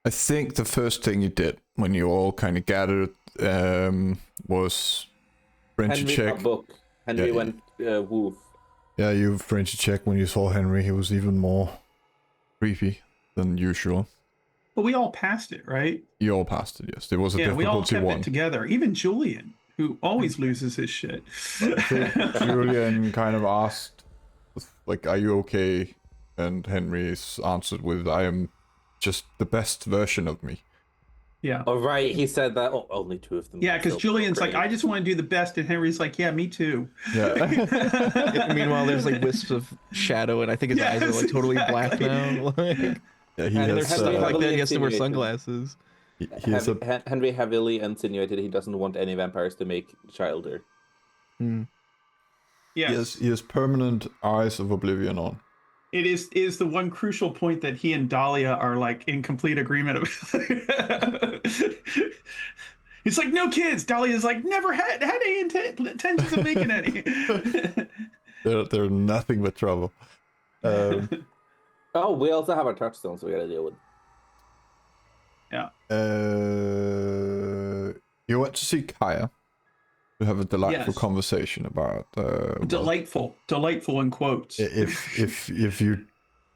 I think the first thing you did when you all kind of gathered was Frenchy Henry check. got book. Henry went woof. Yeah, you Frenchy check when you saw Henry. He was even more creepy than usual. But we all passed it, right? You all passed it, yes. There was a we all difficulty kept one. it together. Even Julian, who always loses his shit. I think Julian kind of asked, like, are you okay? And Henry's answered with, I am just the best version of me. Yeah. Oh, right. He said that. Oh, only two of them. Yeah, because Julian's like, I just want to do the best. And Henry's like, yeah, me too. Yeah. Meanwhile, there's like wisps of shadow, and I think his eyes are like totally black now. Like, Yeah, he And has, there's stuff like that. He has to wear insinuated. sunglasses. he has a, Henry heavily insinuated he doesn't want any vampires to make Childer. Yes. he has permanent eyes of oblivion on. It is the one crucial point that he and Dahlia are like in complete agreement of. He's like, no kids. Dahlia's like, never had any intentions of making any. They're nothing but trouble. Oh, we also have our touchstones we gotta deal with. Yeah. You went to see Kaya to have a delightful Yes. conversation about Delightful in quotes. if you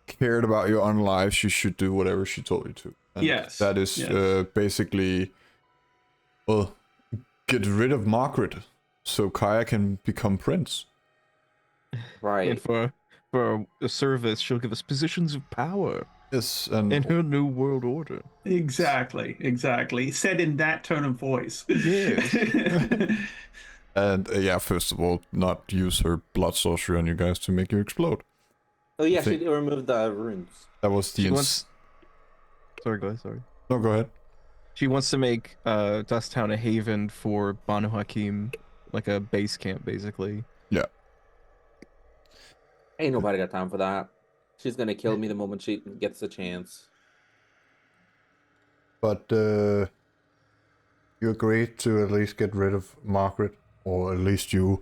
cared about your own lives, you should do whatever she told you to. And Yes, that is yes. basically, well, get rid of Margaret so Kaya can become prince. Right. And for a service, she'll give us positions of power Yes, and in her new world order. Exactly. Said in that tone of voice. Yes. and yeah, first of all, not use her blood sorcery on you guys to make you explode. Oh yeah, think- she removed the runes. That was the She wants... Sorry, go ahead. Sorry. No, go ahead. She wants to make Dusktown a haven for Banu Hakim, like a base camp, basically. Yeah. Ain't nobody got time for that. She's gonna kill me the moment she gets a chance. But you agreed to at least get rid of Margaret, or at least you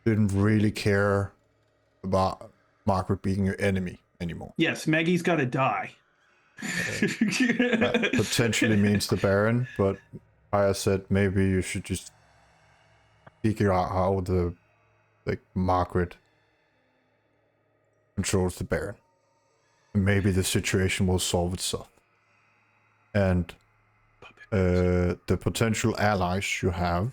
didn't really care about Margaret being your enemy anymore. Yes, Maggie's got to die. That potentially means the Baron, but Aya said maybe you should just figure out how Margaret controls the Baron. And maybe the situation will solve itself. And the potential allies you have,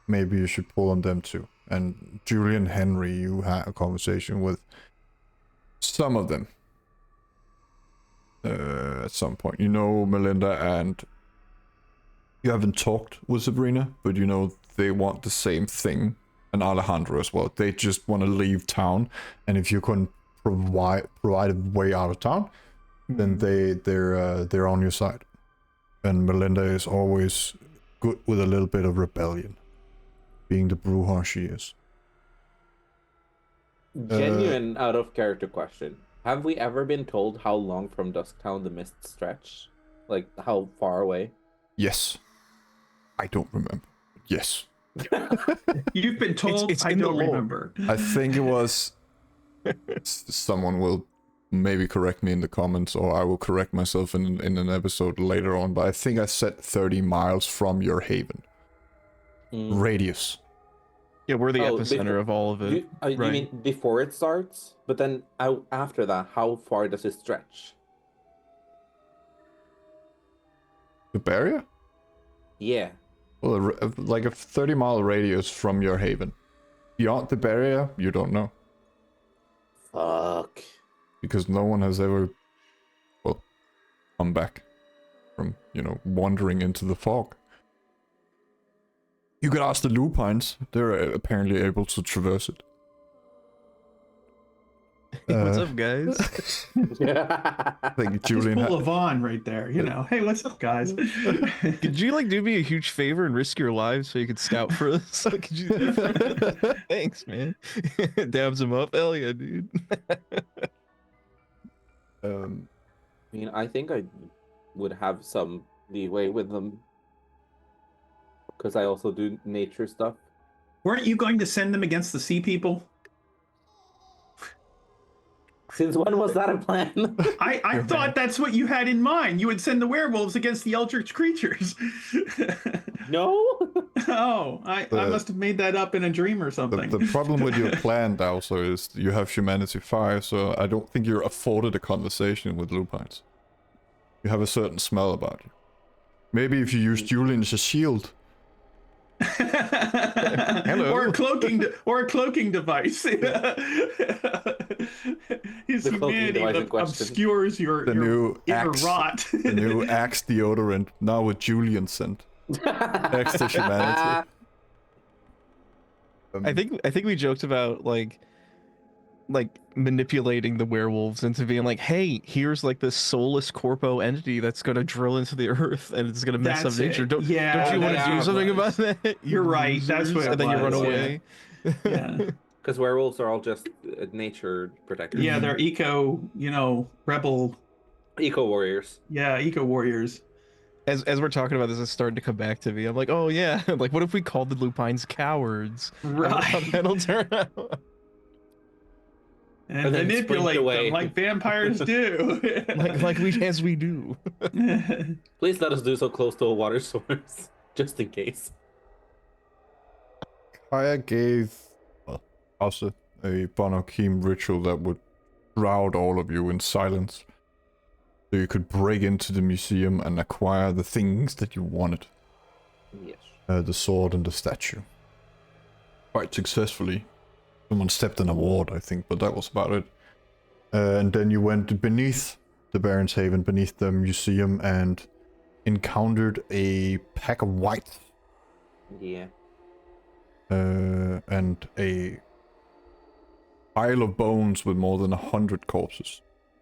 maybe you should pull on them too. And Julian Henry, you had a conversation with some of them at some point. You know Melinda, and you haven't talked with Sabrina, but you know they want the same thing, and Alejandro as well. They just want to leave town, and if you can provide a way out of town, then they're on your side. And Melinda is always good with a little bit of rebellion, being the Bruja she is. Genuine out of character question. Have we ever been told how long from Dusktown the mist stretch? Like how far away? Yes. I don't remember. Yes. You've been told. It's I in the don't lore. remember. I think it was... Someone will maybe correct me in the comments, or I will correct myself in an episode later on, but I think I said 30 miles from your haven. Radius. Yeah, we're the Oh, epicenter of all of it. You right. mean before it starts? But then after that, how far does it stretch? The barrier? Yeah. Well, like a 30-mile radius from your haven. Beyond the barrier, you don't know. Fuck. Because no one has ever, well, come back from, wandering into the fog. You could ask the lupines. They're apparently able to traverse it. What's up, guys? I think Just Julian pull a Vaughn right there. Hey, what's up, guys? Could you do me a huge favor and risk your lives so you could scout for us? Could you do that? Thanks, man. Dabs him up. Hell yeah, dude. I think I would have some leeway with them. Because I also do nature stuff. Weren't you going to send them against the sea people? Since when was that a plan? I thought that's what you had in mind. You would send the werewolves against the eldritch creatures. No. Oh, I must have made that up in a dream or something. The problem with your plan, also, is you have humanity 5, so I don't think you're afforded a conversation with lupines. You have a certain smell about you. Maybe if you use Julian as a shield. Hello. Or a cloaking device. His The cloaking humanity device in question. obscures your new inner axe. rot. The new Axe deodorant, now with Julian scent. Extra humanity. I think we joked about like manipulating the werewolves into being like, hey, here's like this soulless corpo entity that's gonna drill into the earth and it's gonna mess That's up nature. it. Don't you Yeah, want to that's do what it something was. about that? You're right, that's what it And then you run was, yeah. away. Yeah. Because werewolves are all just nature protectors. Yeah, they're rebel. Eco warriors. Yeah, eco warriors. As we're talking about this, it's starting to come back to me. I'm like, oh yeah, like what if we called the lupines cowards? I wonder how Right. that'll turn out. And And then manipulate sprint away. them like vampires do. like we do. Please let us do so close to a water source, just in case. Kaya gave Asa a Bonokim ritual that would shroud all of you in silence. So you could break into the museum and acquire the things that you wanted. Yes. The sword and the statue. Quite successfully. Someone stepped in a ward, I think, but that was about it. And then you went beneath the Baron's Haven, beneath the museum, and encountered a pack of whites. Yeah. And a pile of bones with more than 100 corpses.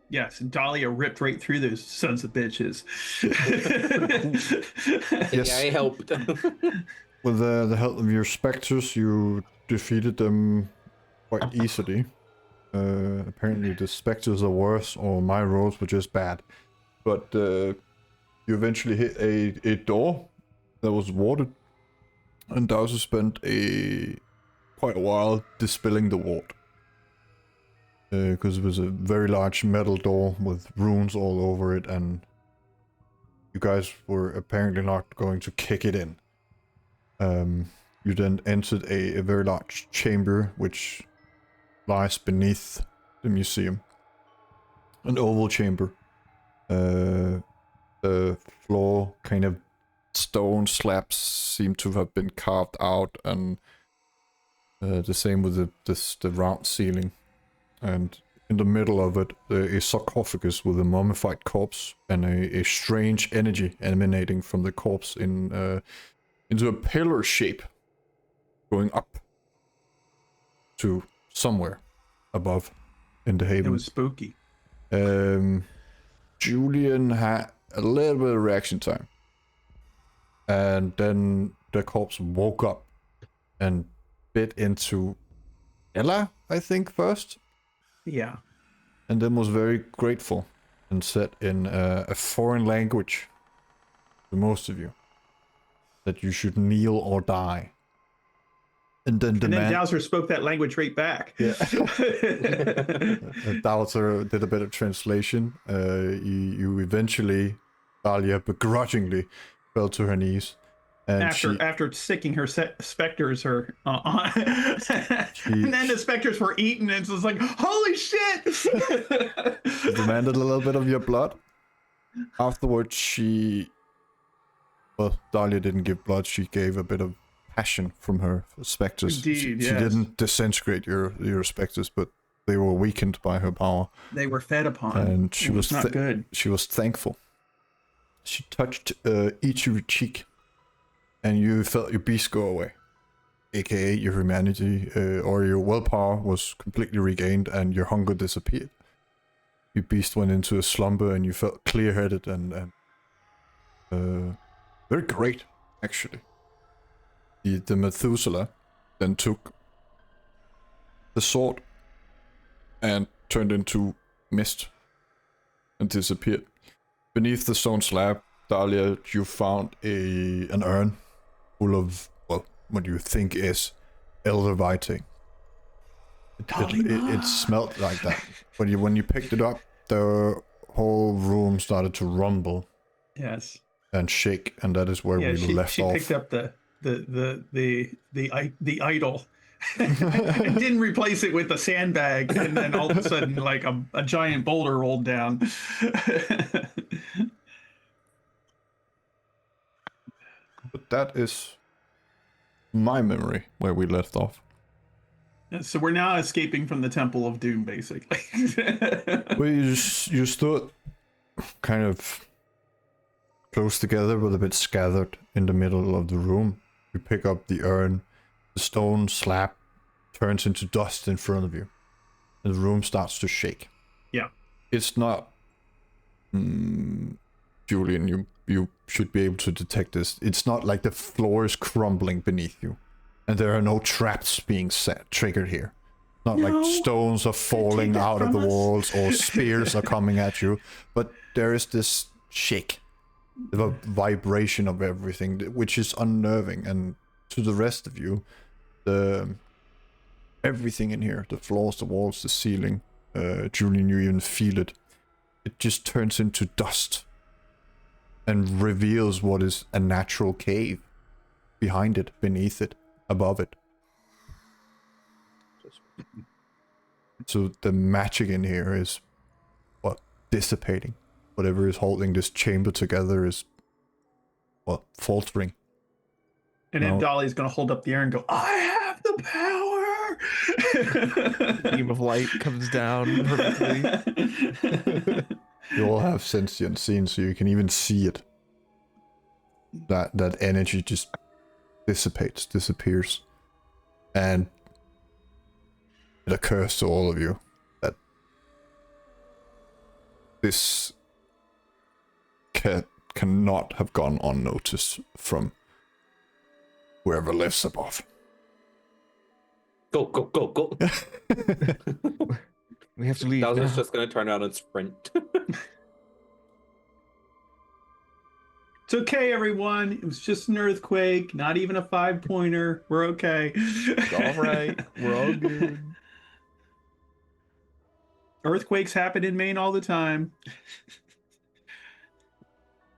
Yes, and Dahlia ripped right through those sons of bitches. Yes. Yeah, I helped. With the help of your specters, you defeated them quite easily. Apparently the specters are worse, or my rolls were just bad. But you eventually hit a door that was warded. And Dowser spent quite a while dispelling the ward. Because it was a very large metal door with runes all over it, and you guys were apparently not going to kick it in. You then entered a very large chamber which lies beneath the museum. An oval chamber. The floor, kind of stone slabs seem to have been carved out, and the same with the round ceiling. And in the middle of it, a sarcophagus with a mummified corpse and a strange energy emanating from the corpse into a pillar shape, going up to somewhere above in the It haven. was spooky. Julian had a little bit of reaction time. And then the corpse woke up and bit into Ella, I think, first. Yeah. And then was very grateful and said in a foreign language to most of you that you should kneel or die. And then And then Dowser spoke that language right back. Yeah. Dowser did a bit of translation. You eventually, Dahlia begrudgingly fell to her knees. And after sticking her specters on. And then the specters were eaten, and it was like, holy shit! she demanded a little bit of your blood. Afterwards, Dahlia didn't give blood, she gave a bit of passion from her specters. Indeed, she yes. didn't disintegrate your specters, but they were weakened by her power. They were fed upon. And she It was not good. She was thankful. She touched each of your cheek, and you felt your beast go away, aka your humanity or your willpower was completely regained, and your hunger disappeared. Your beast went into a slumber, and you felt clear-headed and very great, actually. The Methuselah then took the sword and turned into mist and disappeared. Beneath the stone slab, Dahlia, you found an urn full of, well, what you think is elder writing. It smelled like that. When you picked it up, the whole room started to rumble Yes. and shake, and that is where we left she off. picked up the idol and didn't replace it with a sandbag, and then all of a sudden like a giant boulder rolled down. But that is my memory where we left off. So we're now escaping from the Temple of Doom, basically. Well, you stood kind of close together, but a bit scattered in the middle of the room. You pick up the urn, the stone slab turns into dust in front of you, and the room starts to shake. Yeah. It's not... Julian, you should be able to detect this. It's not like the floor is crumbling beneath you, and there are no traps being triggered here. Not like stones are falling out of the walls or spears are coming at you, but there is this shake, the vibration of everything, which is unnerving. And to the rest of you, everything in here, the floors, the walls, the ceiling, Julian, you even feel it. It just turns into dust and reveals what is a natural cave behind it, beneath it, above it. So the magic in here is dissipating. Whatever is holding this chamber together is faltering. And then Dolly's gonna hold up the air and go, "I have the power." Beam of light comes down perfectly. You all have sentient seen, so you can even see it. That energy just disappears. And it occurs to all of you that this cannot have gone unnoticed from whoever lives above. Go, go, go, go. We have to leave. Dowser's Now. just gonna turn around and sprint. It's okay, everyone. It was just an earthquake, not even a 5-pointer. We're okay. It's all right. We're all good. Earthquakes happen in Maine all the time.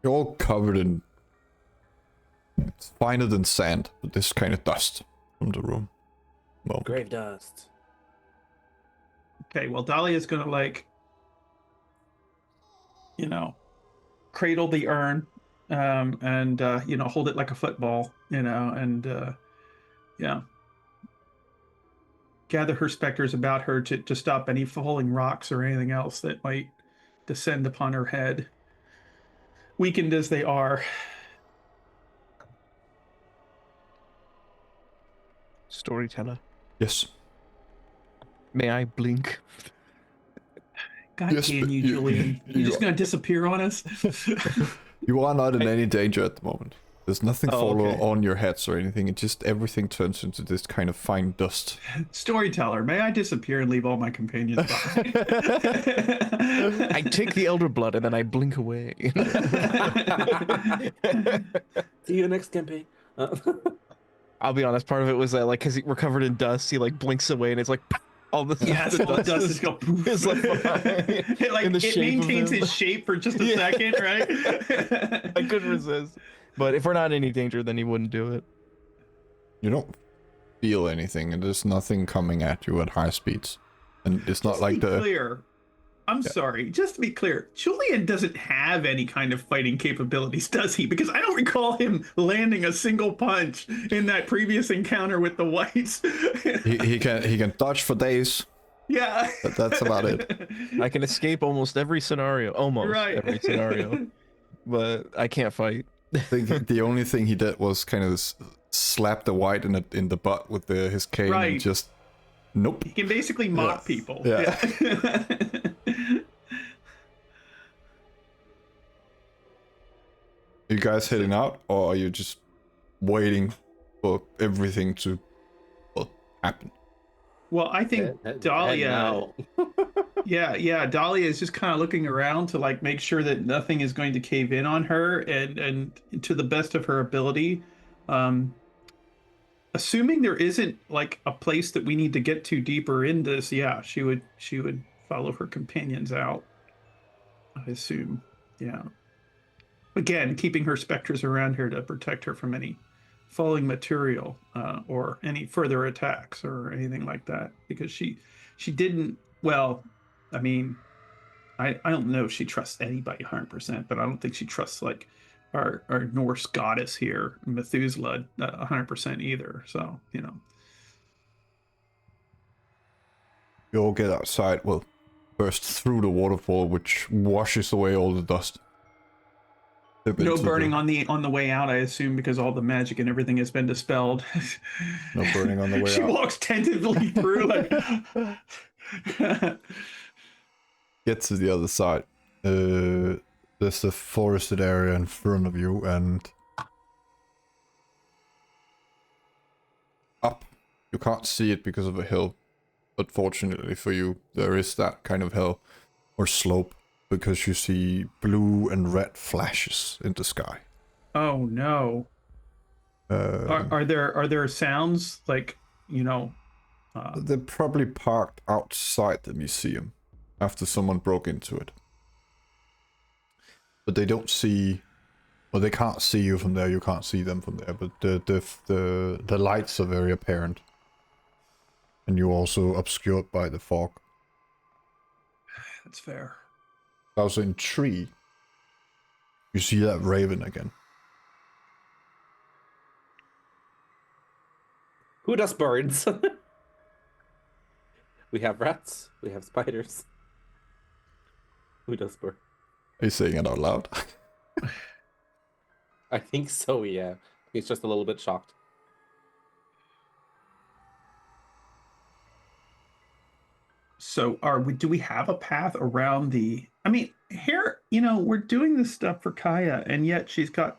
You're all covered in... It's finer than sand, but this kind of dust from the room. Well, Grave dust. Okay, well, Dahlia's gonna cradle the urn, and hold it like a football, and gather her specters about her to stop any falling rocks or anything else that might descend upon her head, weakened as they are. Storyteller. yes. May I blink? God Yes, damn but you, you- Julian. you- You're just gonna disappear on us? You are not in any danger at the moment. There's nothing falling okay. on your heads or anything. It just everything turns into this kind of fine dust. Storyteller, may I disappear and leave all my companions behind? I take the elder blood and then I blink away. See you next campaign. I'll be honest, part of it was that, like, because we're covered in dust, he, like, blinks away and it's like, all the, Yes, all the dust is go poof. It's like, it maintains its shape for just a second, right? I couldn't resist. But if we're not in any danger, then he wouldn't do it. You don't feel anything, and there's nothing coming at you at high speeds. And it's not like the... Clear. I'm sorry. Just to be clear, Julian doesn't have any kind of fighting capabilities, does he? Because I don't recall him landing a single punch in that previous encounter with the whites. he can dodge for days. Yeah. But that's about it. I can escape almost every scenario. Almost every scenario. But I can't fight. I think the only thing he did was kind of slap the white in the butt with his cane and just... Nope. He can basically mock people. Yeah. Are you guys heading out, or are you just waiting for everything to happen? Well, I think Dahlia... Yeah, Dahlia is just kind of looking around to like make sure that nothing is going to cave in on her, and to the best of her ability, assuming there isn't like a place that we need to get to deeper in this, yeah, she would follow her companions out. I assume. Yeah. Again, keeping her specters around here to protect her from any falling material or any further attacks or anything like that. Because she didn't. Well, I mean, I don't know if she trusts anybody 100%, but I don't think she trusts like our Norse goddess here, Methuselah, 100% either. So You all get outside, well, first through the waterfall, which washes away all the dust. Step no into burning the- on the way out, I assume, because all the magic and everything has been dispelled. No burning on the way she out. walks tentatively through like Get to the other side. There's a forested area in front of you, and up. You can't see it because of a hill, but fortunately for you, there is that kind of hill or slope, because you see blue and red flashes in the sky. Oh no. Are there sounds like, They're probably parked outside the museum after someone broke into it. But they don't see, well, they can't see you from there. You can't see them from there. But the lights are very apparent, and you're also obscured by the fog. that's fair. Also in tree, you see that raven again. Who does birds? We have rats. We have spiders. Who does birds? Are you saying it out loud? I think so, yeah. He's just a little bit shocked. So do we have a path around the, I mean, here, we're doing this stuff for Kaya, and yet she's got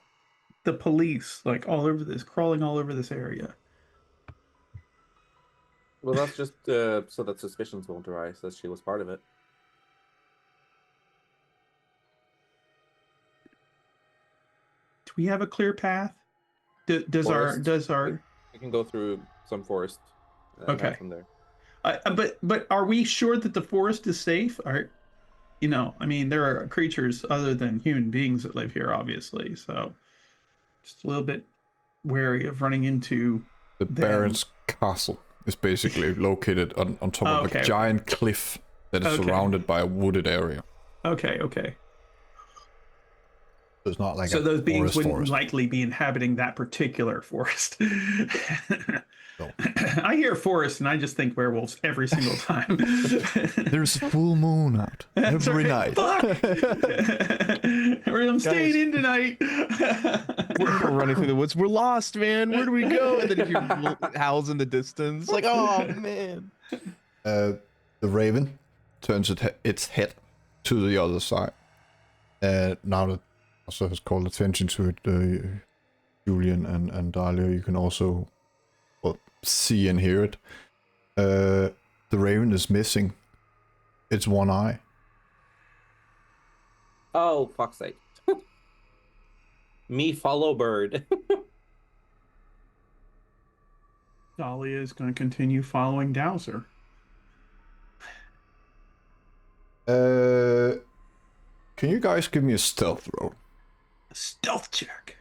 the police like all over this, crawling all over this area. Well, that's just so that suspicions won't arise that she was part of it. Do we have a clear path? Does Forest. our We can go through some forest. Okay. From there. but are we sure that the forest is safe? I mean, there are creatures other than human beings that live here, obviously. So just a little bit wary of running into The them. Baron's castle is basically located on top of Okay. a giant cliff that is Okay. surrounded by a wooded area. Okay. So it's not like So a those beings wouldn't forest. likely be inhabiting that particular forest. No. I hear forest and I just think werewolves every single time. There's a full moon out That's every right. night. Fuck! I'm staying Guys. in tonight. We're running through the woods. We're lost, man. Where do we go? And then you hear howls in the distance. Like, oh man. The raven turns its head to the other side. Now that also has called attention to it, Julian and Dahlia, you can also see and hear it. The raven is missing its one eye. Oh, fuck's sake. Me follow bird. Dahlia is going to continue following Dowser. Can you guys give me a stealth roll? A stealth check.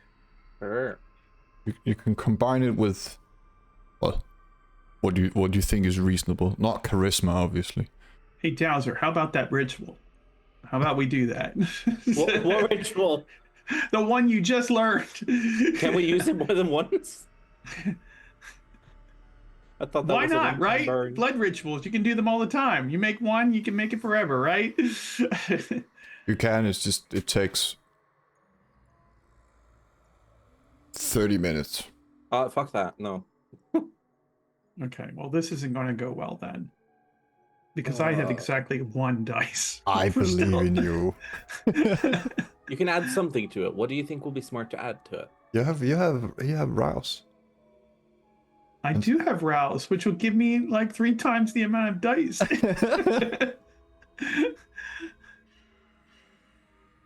Sure. You can combine it with, well, what do you think is reasonable? Not charisma, obviously. Hey, Dowser, how about that ritual? How about we do that? What ritual? The one you just learned. Can we use it more than once? I thought that Why was a not, one-time right? burn. Blood rituals, you can do them all the time. You make one, you can make it forever, right? You can, it's just, it takes 30 minutes. Fuck that. No. Okay, well, this isn't going to go well then. Because I had exactly one dice. I for believe stealth. in you. You can add something to it. What do you think will be smart to add to it? You have rouse. I do have rouse, which will give me like 3 times the amount of dice.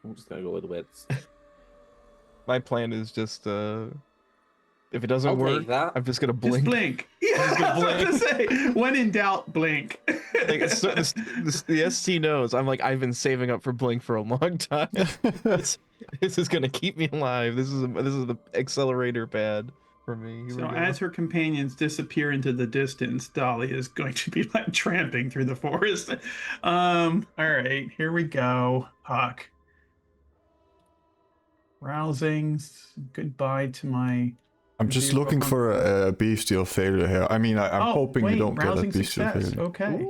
I'm just gonna go with wits. My plan is just If it doesn't I'll work, take that. I'm just gonna Just blink. blink. Yeah, Just gonna I was about to say, when in doubt, blink. Like, the ST knows. I'm like, I've been saving up for blink for a long time. this is gonna keep me alive. This is the accelerator pad for me. Here So we go. as her companions disappear into the distance, Dolly is going to be like tramping through the forest. All right, here we go. Puck. Rousing. Goodbye to my. I'm just looking for a bestial failure here. I mean, I'm hoping wait, you don't get a rousing bestial success. failure. Okay.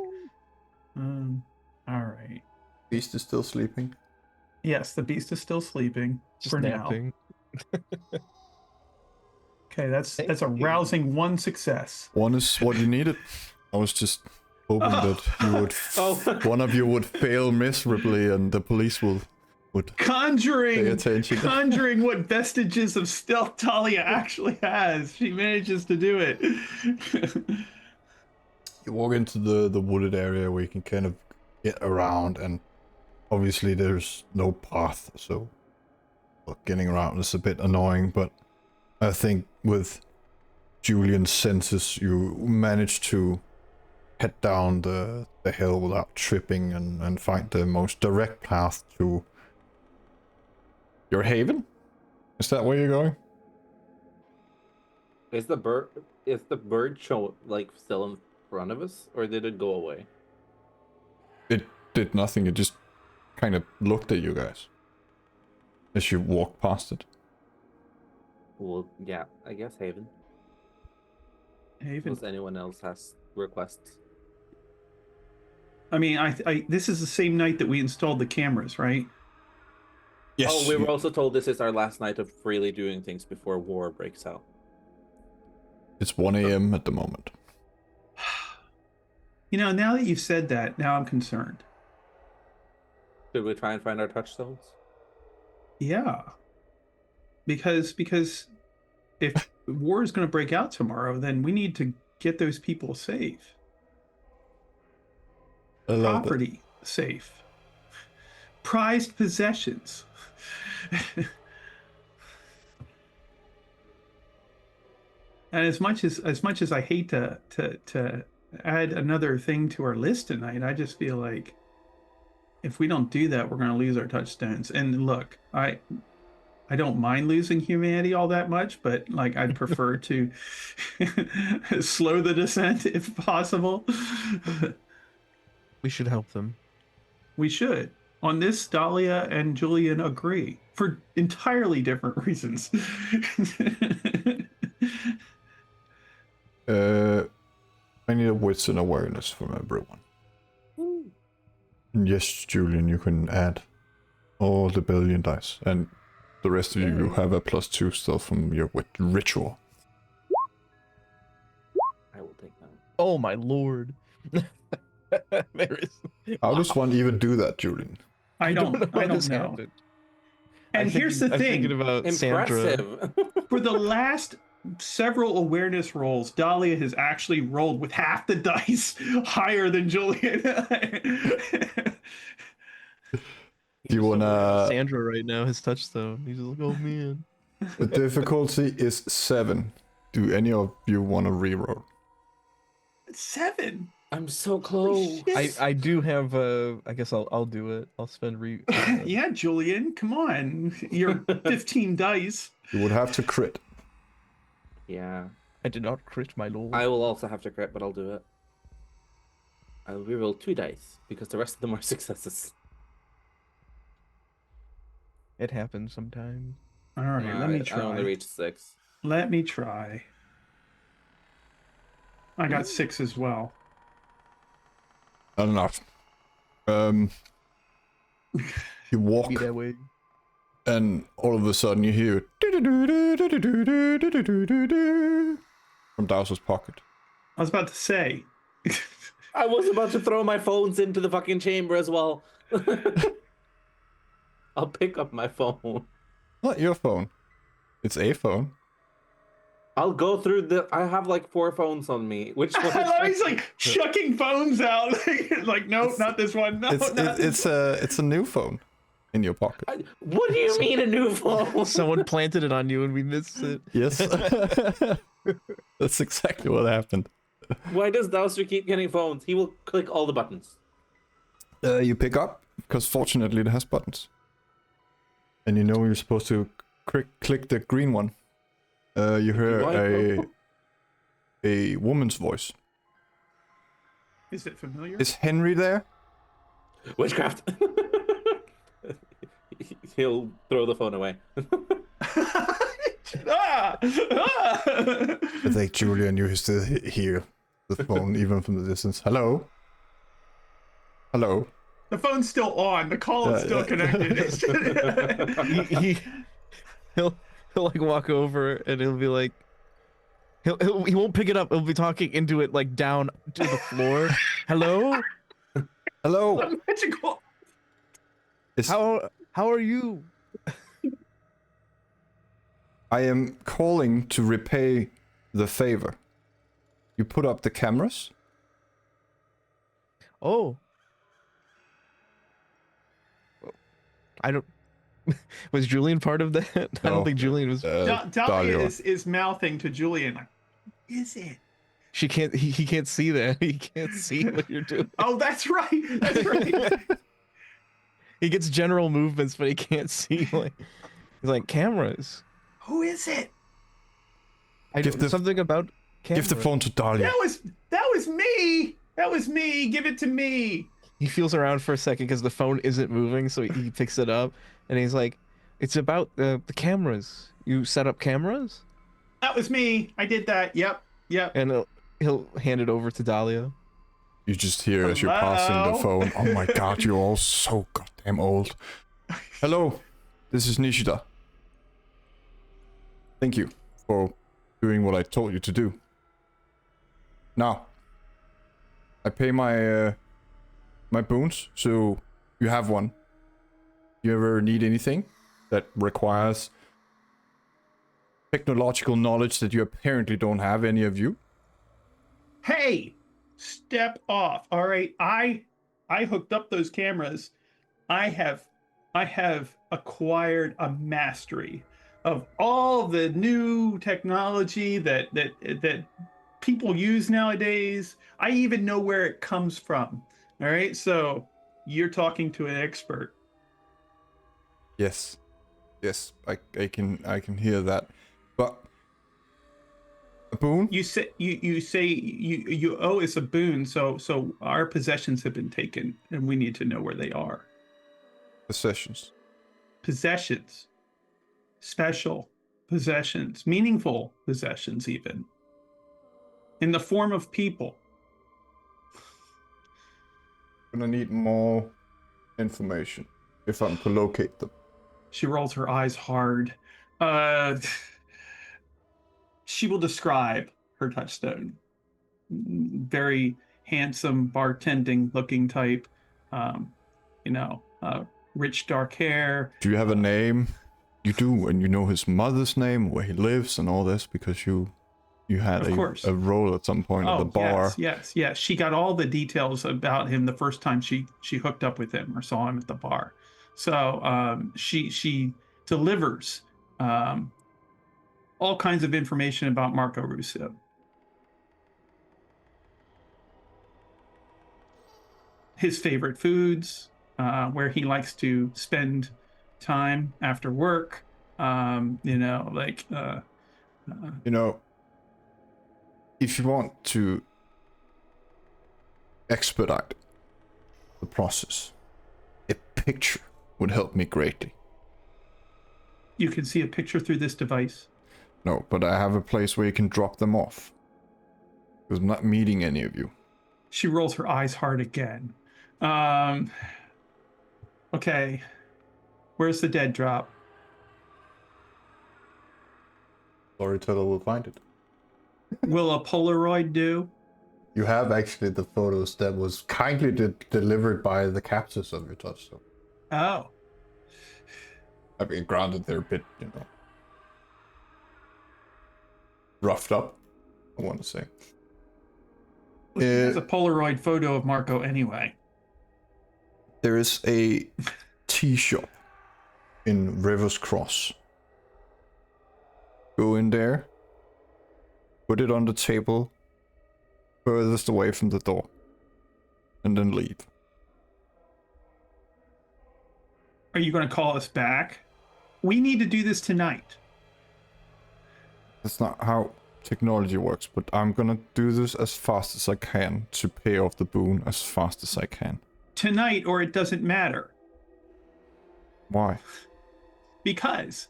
All right. Beast is still sleeping. Yes, the beast is still sleeping Just for napping. now. Okay, that's a Thank you. rousing 1 success. One is what you needed. I was just hoping that you would, one of you would fail miserably, and the police would pay Conjuring what vestiges of stealth Talia actually has. She manages to do it. You walk into the wooded area where you can kind of get around, and obviously there's no path, so getting around is a bit annoying, but I think with Julian's senses you manage to head down the hill without tripping and find the most direct path to your haven. Is that where you're going? Is the bird show like still in front of us, or did it go away? It did nothing, it just kind of looked at you guys as you walked past it. Well, yeah, I guess Haven. Haven. Unless anyone else has requests. I mean, I this is the same night that we installed the cameras, right? Yes. Oh, we were also told this is our last night of freely doing things before war breaks out. It's 1 a.m. at the moment. You know, now that you've said that, now I'm concerned. Should we try and find our touchstones? Yeah. Because if war is going to break out tomorrow, then we need to get those people safe. I love that. Property safe. Prized possessions. And as much as I hate to add another thing to our list tonight, I just feel like if we don't do that, we're going to lose our touchstones. And look, I don't mind losing humanity all that much, but like I'd prefer to slow the descent if possible. We should help them. We should. On this, Dahlia and Julian agree for entirely different reasons. I need a wits and awareness from everyone. And yes, Julian, you can add all the billion dice, and the rest of you have a +2 still from your wit ritual. I will take that. Oh my lord. There is. How does one even do that, Julian? I don't how know. this happened. And here's the I'm thing. thinking about Sandra. Impressive. For the last several awareness rolls, Dahlia has actually rolled with half the dice higher than Julian. Do you wanna... Sandra right now, his touchstone. He's like, oh man. The difficulty is 7. Do any of you want to reroll? 7. I'm so close. I do have I guess I'll do it. I'll spend Yeah, Julian, come on. You're 15 dice. You would have to crit. Yeah. I did not crit, my lord. I will also have to crit, but I'll do it. I'll reroll 2 dice because the rest of them are successes. It happens sometimes. All right, let me try. I only reached 6. Let me try. I got 6 as well. Not enough. You walk, Be that way. and all of a sudden you hear from Dowser's pocket. I was about to say. I was about to throw my phones into the fucking chamber as well. I'll pick up my phone. Not your phone. It's a phone. I'll go through I have like 4 phones on me. Which one? I love he's like chucking phones out. Like, nope, not this one. No, It's a new phone. in your pocket. What do you mean a new phone? Someone planted it on you and we missed it. Yes. That's exactly what happened. Why does Douster keep getting phones? He will click all the buttons. You pick up, because fortunately it has buttons. And you know you're supposed to click the green one. You hear a woman's voice. Is it familiar? Is Henry there? Witchcraft. He'll throw the phone away. I think Julian, you still hear the phone even from the distance. Hello? Hello? The phone's still on. The call is still connected. He'll like walk over and he'll be like, he won't pick it up. He'll be talking into it like down to the floor. Hello? Hello? Magical. How are you? I am calling to repay the favor. You put up the cameras? Oh. I don't. Was Julian part of that? I No. don't think Julian was. Dahlia is mouthing to Julian like, is it? She can't. He can't see that. He can't see what you're doing. Oh, that's right. That's right. He gets general movements, but he can't see. Like he's like cameras. Who is it? Something about cameras. Give the phone to Dahlia. That was me. That was me. Give it to me. He feels around for a second because the phone isn't moving, so he picks it up and he's like, "It's about the cameras. You set up cameras?" That was me. I did that. Yep. And he'll hand it over to Dahlia. You just hear as you're passing the phone. Oh my god, you're all so goddamn old. Hello, this is Nishida. Thank you for doing what I told you to do. Now, I pay my my boons, so you have one. You ever need anything that requires technological knowledge that you apparently don't have, any of you? Hey, step off. All right. I hooked up those cameras. I have acquired a mastery of all the new technology that people use nowadays. I even know where it comes from. All right. So you're talking to an expert. Yes, I can hear that, but a boon? You say you owe us a boon. So our possessions have been taken, and we need to know where they are. Possessions. Possessions, special possessions, meaningful possessions, even in the form of people. Gonna need more information if I'm to locate them. She rolls her eyes hard. She will describe her touchstone. Very handsome, bartending looking type. Rich dark hair. Do you have a name? You do, and you know his mother's name, where he lives, and all this, because you had a role at some point at the bar. Yes. She got all the details about him the first time she hooked up with him or saw him at the bar. So she delivers all kinds of information about Marco Russo. His favorite foods, where he likes to spend time after work. If you want to expedite the process, a picture would help me greatly. You can see a picture through this device. No, but I have a place where you can drop them off. Because I'm not meeting any of you. She rolls her eyes hard again. Okay. Where's the dead drop? Storyteller will find it. Will a Polaroid do? You have actually the photos that was kindly delivered by the captors of your touchstone. Oh. I mean, granted, they're a bit, roughed up, I want to say. It's a Polaroid photo of Marco anyway. There is a tea shop in Rivers Cross. Go in there, put it on the table furthest away from the door, and then leave. Are you going to call us back? We need to do this tonight. That's not how technology works, but I'm gonna do this as fast as I can to pay off the boon as fast as I can. Tonight, or it doesn't matter. Why? Because,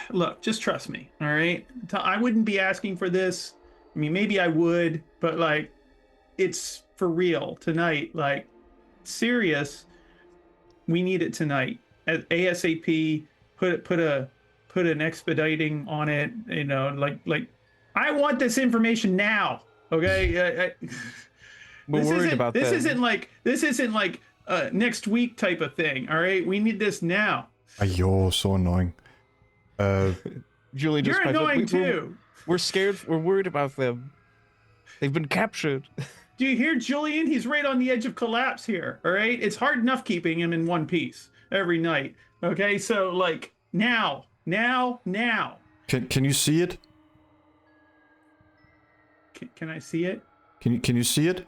look, just trust me, all right? I wouldn't be asking for this. I mean, maybe I would, but like, it's for real tonight. Like, serious. We need it tonight. ASAP. Put an expediting on it. You know, like, I want this information now. Okay. We're worried about this that. This isn't like next week type of thing. All right. We need this now. You're so annoying. Julie just You're piped up, annoying too. We're scared. We're worried about them. They've been captured. Do you hear Julian? He's right on the edge of collapse here. All right. It's hard enough keeping him in one piece every night. Okay. So like now. Can you see it? Can I see it? Can you see it?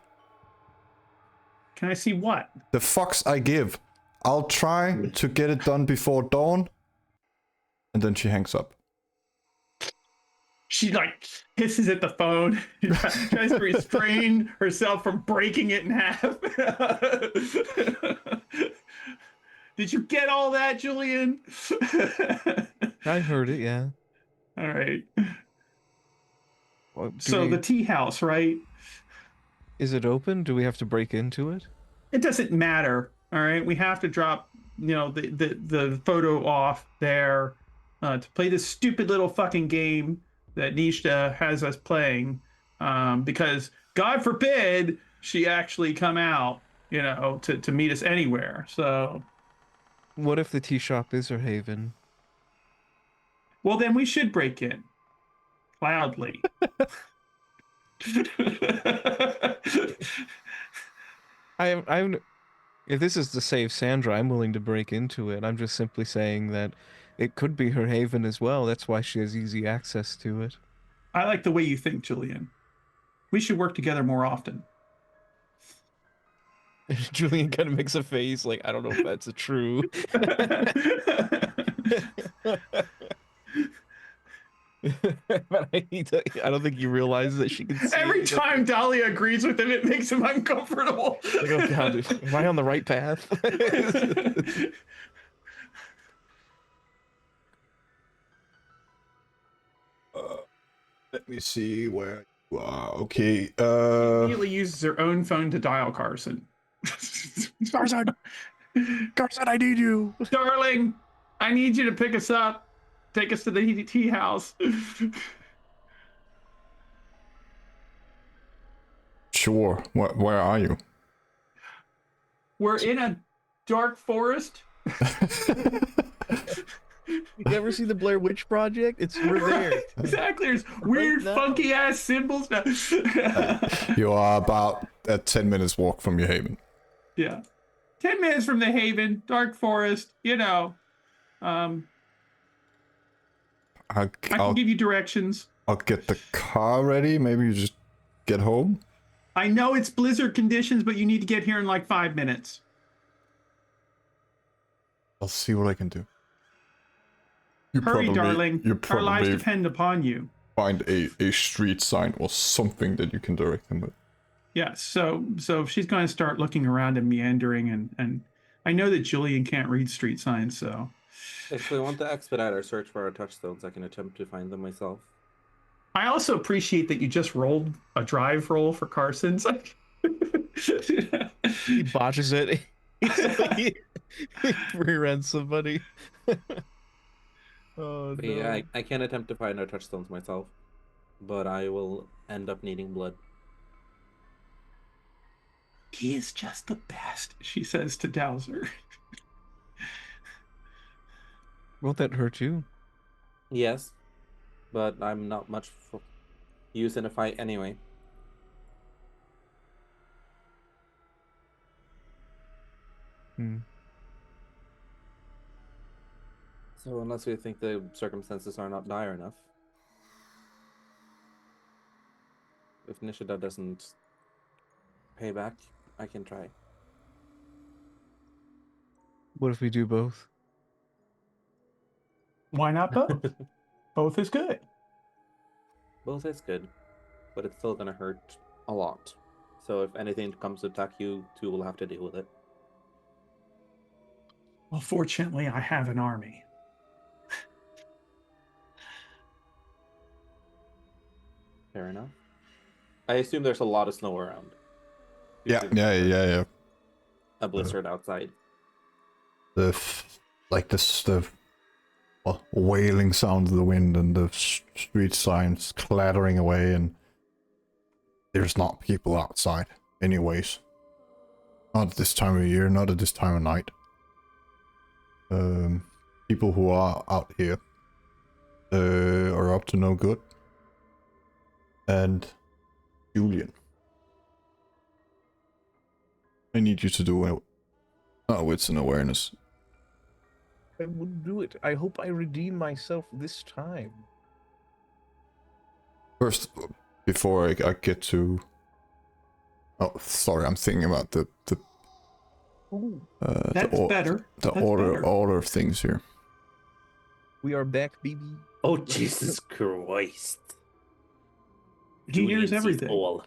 Can I see what? The fucks I give. I'll try to get it done before dawn. And then she hangs up. She like hisses at the phone, tries to restrain herself from breaking it in half. Did you get all that, Julian? I heard it, yeah. All right. Well, So the tea house, right? Is it open? Do we have to break into it? It doesn't matter. All right. We have to drop, the photo off there to play this stupid little fucking game that Nisha has us playing. Because God forbid she actually come out, to meet us anywhere. So What if the tea shop is her haven? well, then we should break in loudly. I'm if this is to save Sandra, I'm willing to break into it. I'm just simply saying that it could be her haven as well. That's why she has easy access to it. I like the way you think, Julian. We should work together more often. Julian kind of makes a face like, I don't know if that's a true. But I don't think you realize that she can see Every it. time Dahlia agrees with him, it makes him uncomfortable. Like, oh god, am I on the right path? Let me see where you are. Okay. Immediately uses her own phone to dial Carson. Carson, I need you. Darling, I need you to pick us up. Take us to the tea house. Sure. Where are you? We're in a dark forest. You ever see the Blair Witch Project? We're there. Exactly. There's weird, now. funky ass symbols. No. You are about a 10 minutes walk from your haven. Yeah. 10 minutes from the haven, dark forest, I can give you directions. I'll get the car ready. Maybe you just get home. I know it's blizzard conditions, but you need to get here in like 5 minutes. I'll see what I can do. Hurry, darling. You Our lives probably depend upon you. find a street sign or something that you can direct them with. Yeah, so she's going to start looking around and meandering, and I know that Julian can't read street signs, so... If we want to expedite our search for our touchstones, I can attempt to find them myself. I also appreciate that you just rolled a drive roll for Carson's. He botches it. He rear-ends somebody. Oh, But no. yeah, I can attempt to find our touchstones myself, but I will end up needing blood. He is just the best, she says to Dowser. Won't that hurt you? Yes, but I'm not much use in a fight anyway. So unless we think the circumstances are not dire enough, if Nishida doesn't pay back, I can try. What if we do both? Why not both? Both is good. Both is good, but it's still gonna hurt a lot. So if anything comes to attack you, two will have to deal with it. Well, fortunately, I have an army. Fair enough. I assume there's a lot of snow around. Yeah, yeah. A blizzard outside. The wailing sound of the wind and the street signs clattering away, and there's not people outside anyways. Not at this time of year, not at this time of night. People who are out here are up to no good. And Julian, I need you to do wits and awareness. I will do it. I hope I redeem myself this time. First, before I get to... Oh, sorry, I'm thinking about the That's better. The That's order better. order of things here. We are back, baby. Oh, Jesus Christ. He hears Julian sees everything all.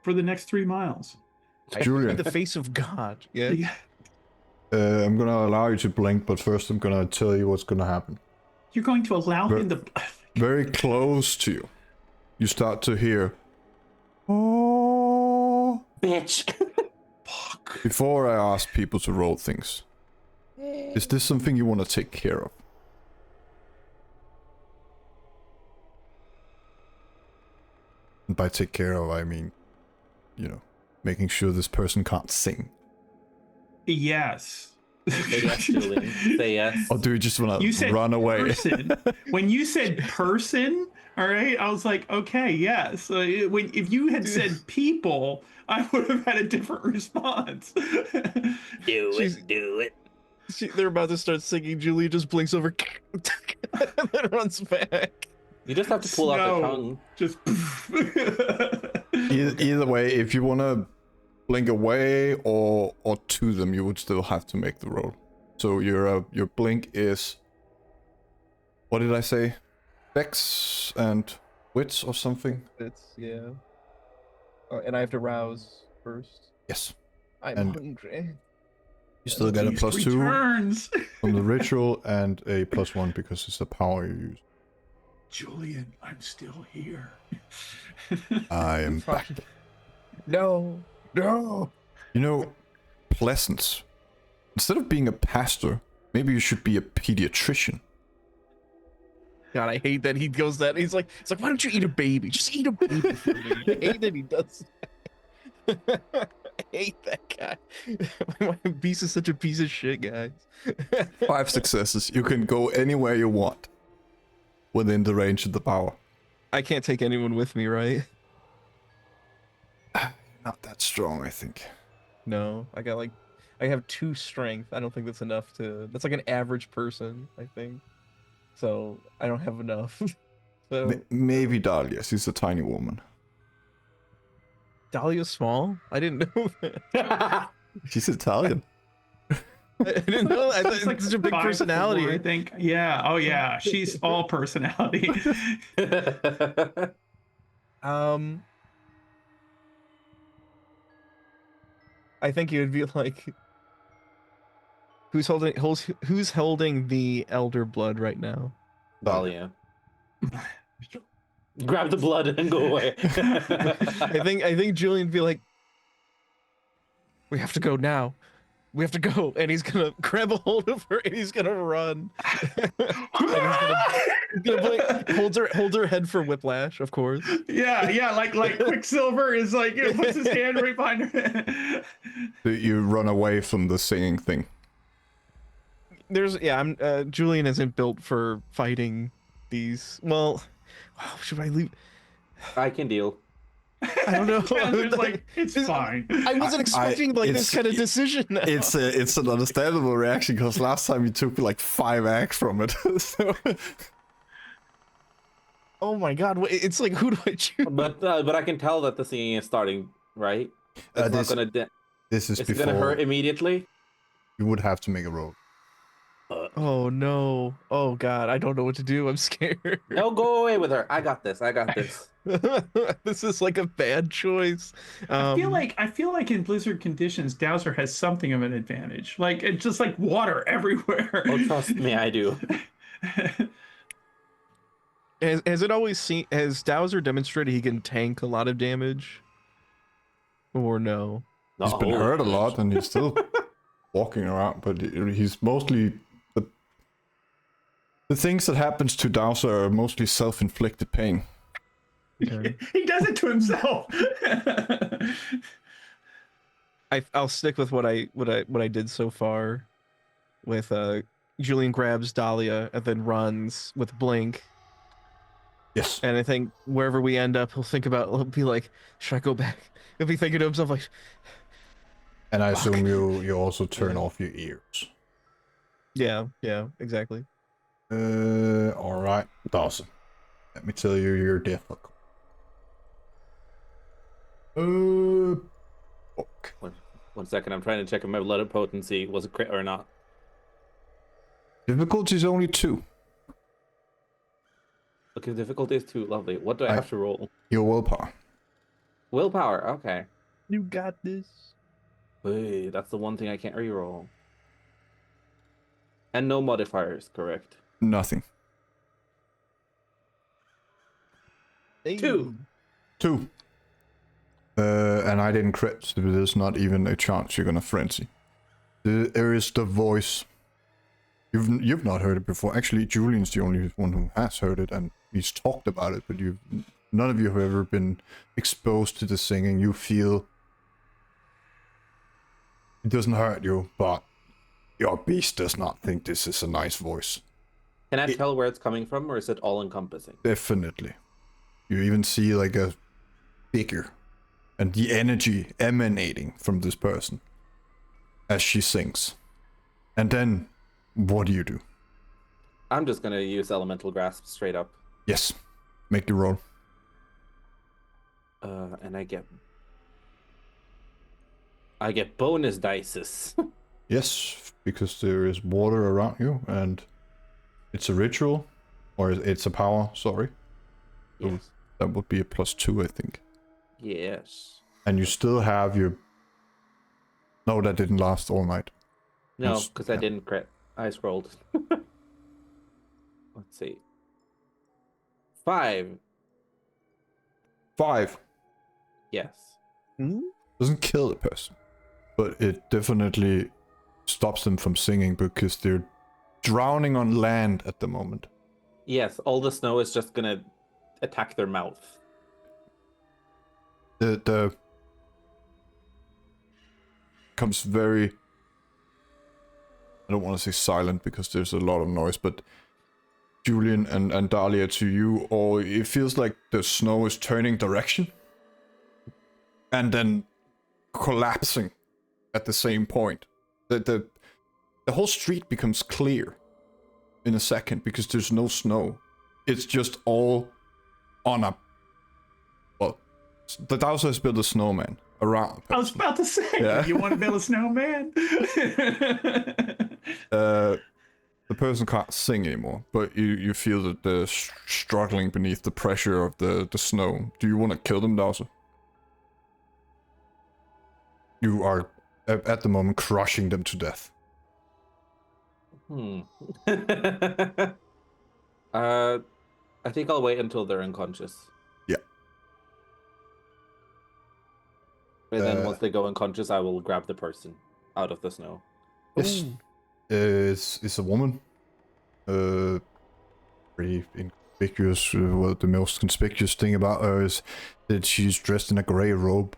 for the next 3 miles. I Julian. see the face of God. Yeah. Yeah. I'm gonna allow you to blink, but first I'm gonna tell you what's gonna happen. You're going to allow him to. Very close to you, you start to hear, oh. Bitch. Fuck. Before I ask people to roll things, is this something you want to take care of? And by take care of, I mean, you know, making sure this person can't sing. Yes. Say yes, Julian. Say yes. Or do you just want You to said run away? person. When you said person, all right, I was like, okay, yes. If you had said people, I would have had a different response. Do it. They're about to start singing. Julie just blinks over and then runs back. You just have to pull out the Snow. tongue. Just. Either way, if you want to blink away or to them, you would still have to make the roll. So your blink is, what did I say? Dex and wits or something? Yeah. Oh, and I have to rouse first. Yes. I'm And- hungry. You still get a These plus 2 returns. from the ritual and a plus 1 because it's the power you use. Julian, I'm still here. I am back. No. You know, Pleasance, instead of being a pastor, maybe you should be a pediatrician. God, I hate that he goes that. He's like, why don't you eat a baby? Just eat a baby for me. I hate that he does that. I hate that guy. My beast is such a piece of shit, guys. 5 successes. You can go anywhere you want within the range of the power. I can't take anyone with me, right? Not that strong, I think. No, I have 2 strength. I don't think that's enough that's like an average person, I think. So I don't have enough. So Maybe Dahlia. She's a tiny woman. Dahlia's small? I didn't know that. She's Italian. I didn't know that. I thought It's it's such a big 5'4", personality. I think. Yeah. Oh, yeah. She's all personality. I think it would be like, who's holding the elder blood right now? Dahlia. Grab the blood and go away. I think Julian would be like, we have to go now. We have to go, and he's gonna grab a hold of her, and he's gonna run. And he's gonna blink, holds her head for whiplash, of course. Yeah. Like Quicksilver is like, puts his hand right behind her. You run away from the singing thing. Julian isn't built for fighting these. Well, should I leave? I can deal. I don't know. Dowser's like, it's fine. I wasn't expecting like this kind of decision. Now. It's an understandable reaction because last time you took like 5 acts from it. So. Oh my god! It's like, who do I choose? But I can tell that the singing is starting, right? It's not gonna. This is It's before gonna hurt immediately. you would have to make a roll. Oh no! Oh god! I don't know what to do. I'm scared. No, go away with her. I got this. I got this. This is like a bad choice. I feel like in blizzard conditions, Dowser has something of an advantage. Like it's just like water everywhere. Oh, trust me, I do. Has it always seen? Has Dowser demonstrated he can tank a lot of damage? Or no? He's been hurt a lot and he's still walking around, but he's mostly the things that happens to Dowser are mostly self-inflicted pain. Okay. He does it to himself. I'll stick with what I did so far, with Julian grabs Dahlia and then runs with Blink. Yes. And I think wherever we end up, he'll be like, should I go back? He'll be thinking to himself like. And I assume you also turn off your ears. Yeah, exactly. All right, Dawson. Let me tell you, you're difficult. Okay. One second, I'm trying to check if my blood potency was a crit or not. Difficulty is only 2. Okay, difficulty is 2. Lovely. What do I have to roll? Your willpower. Willpower. Okay. You got this. Wait, that's the one thing I can't reroll. And no modifiers, correct? Nothing. Hey. 2. 2. And I didn't crit, so there's not even a chance you're gonna frenzy. There is the voice. You've not heard it before. Actually, Julian's the only one who has heard it, and he's talked about it. But none of you have ever been exposed to the singing. You feel it doesn't hurt you, but your beast does not think this is a nice voice. Can I tell where it's coming from, or is it all encompassing? Definitely. You even see like a figure and the energy emanating from this person as she sings. And then, what do? I'm just gonna use elemental grasp straight up. Yes. Make the roll. And I get bonus dices. Yes, because there is water around you and it's a ritual, or it's a power, sorry. Yes. That would be a +2, I think. Yes. And you still have your... No, that didn't last all night. No, Yes, because I yeah. didn't crit. I scrolled. Let's see. 5. 5. Yes. Doesn't kill the person, but it definitely stops them from singing because they're drowning on land at the moment. Yes, all the snow is just gonna attack their mouth. The comes very... I don't want to say silent because there's a lot of noise, but Julian and Dahlia, to you, or it feels like the snow is turning direction and then collapsing at the same point. The whole street becomes clear in a second because there's no snow. It's just all on a... Well, the Dowser has built a snowman around. I was about to say, Yeah. you want to build a snowman? The person can't sing anymore, but you feel that they're struggling beneath the pressure of the snow. Do you want to kill them, Dowser? You are, at the moment, crushing them to death. I think I'll wait until they're unconscious. Yeah. And then once they go unconscious, I will grab the person out of the snow. Yes. It's a woman. Pretty inconspicuous. Well, the most conspicuous thing about her is that she's dressed in a grey robe.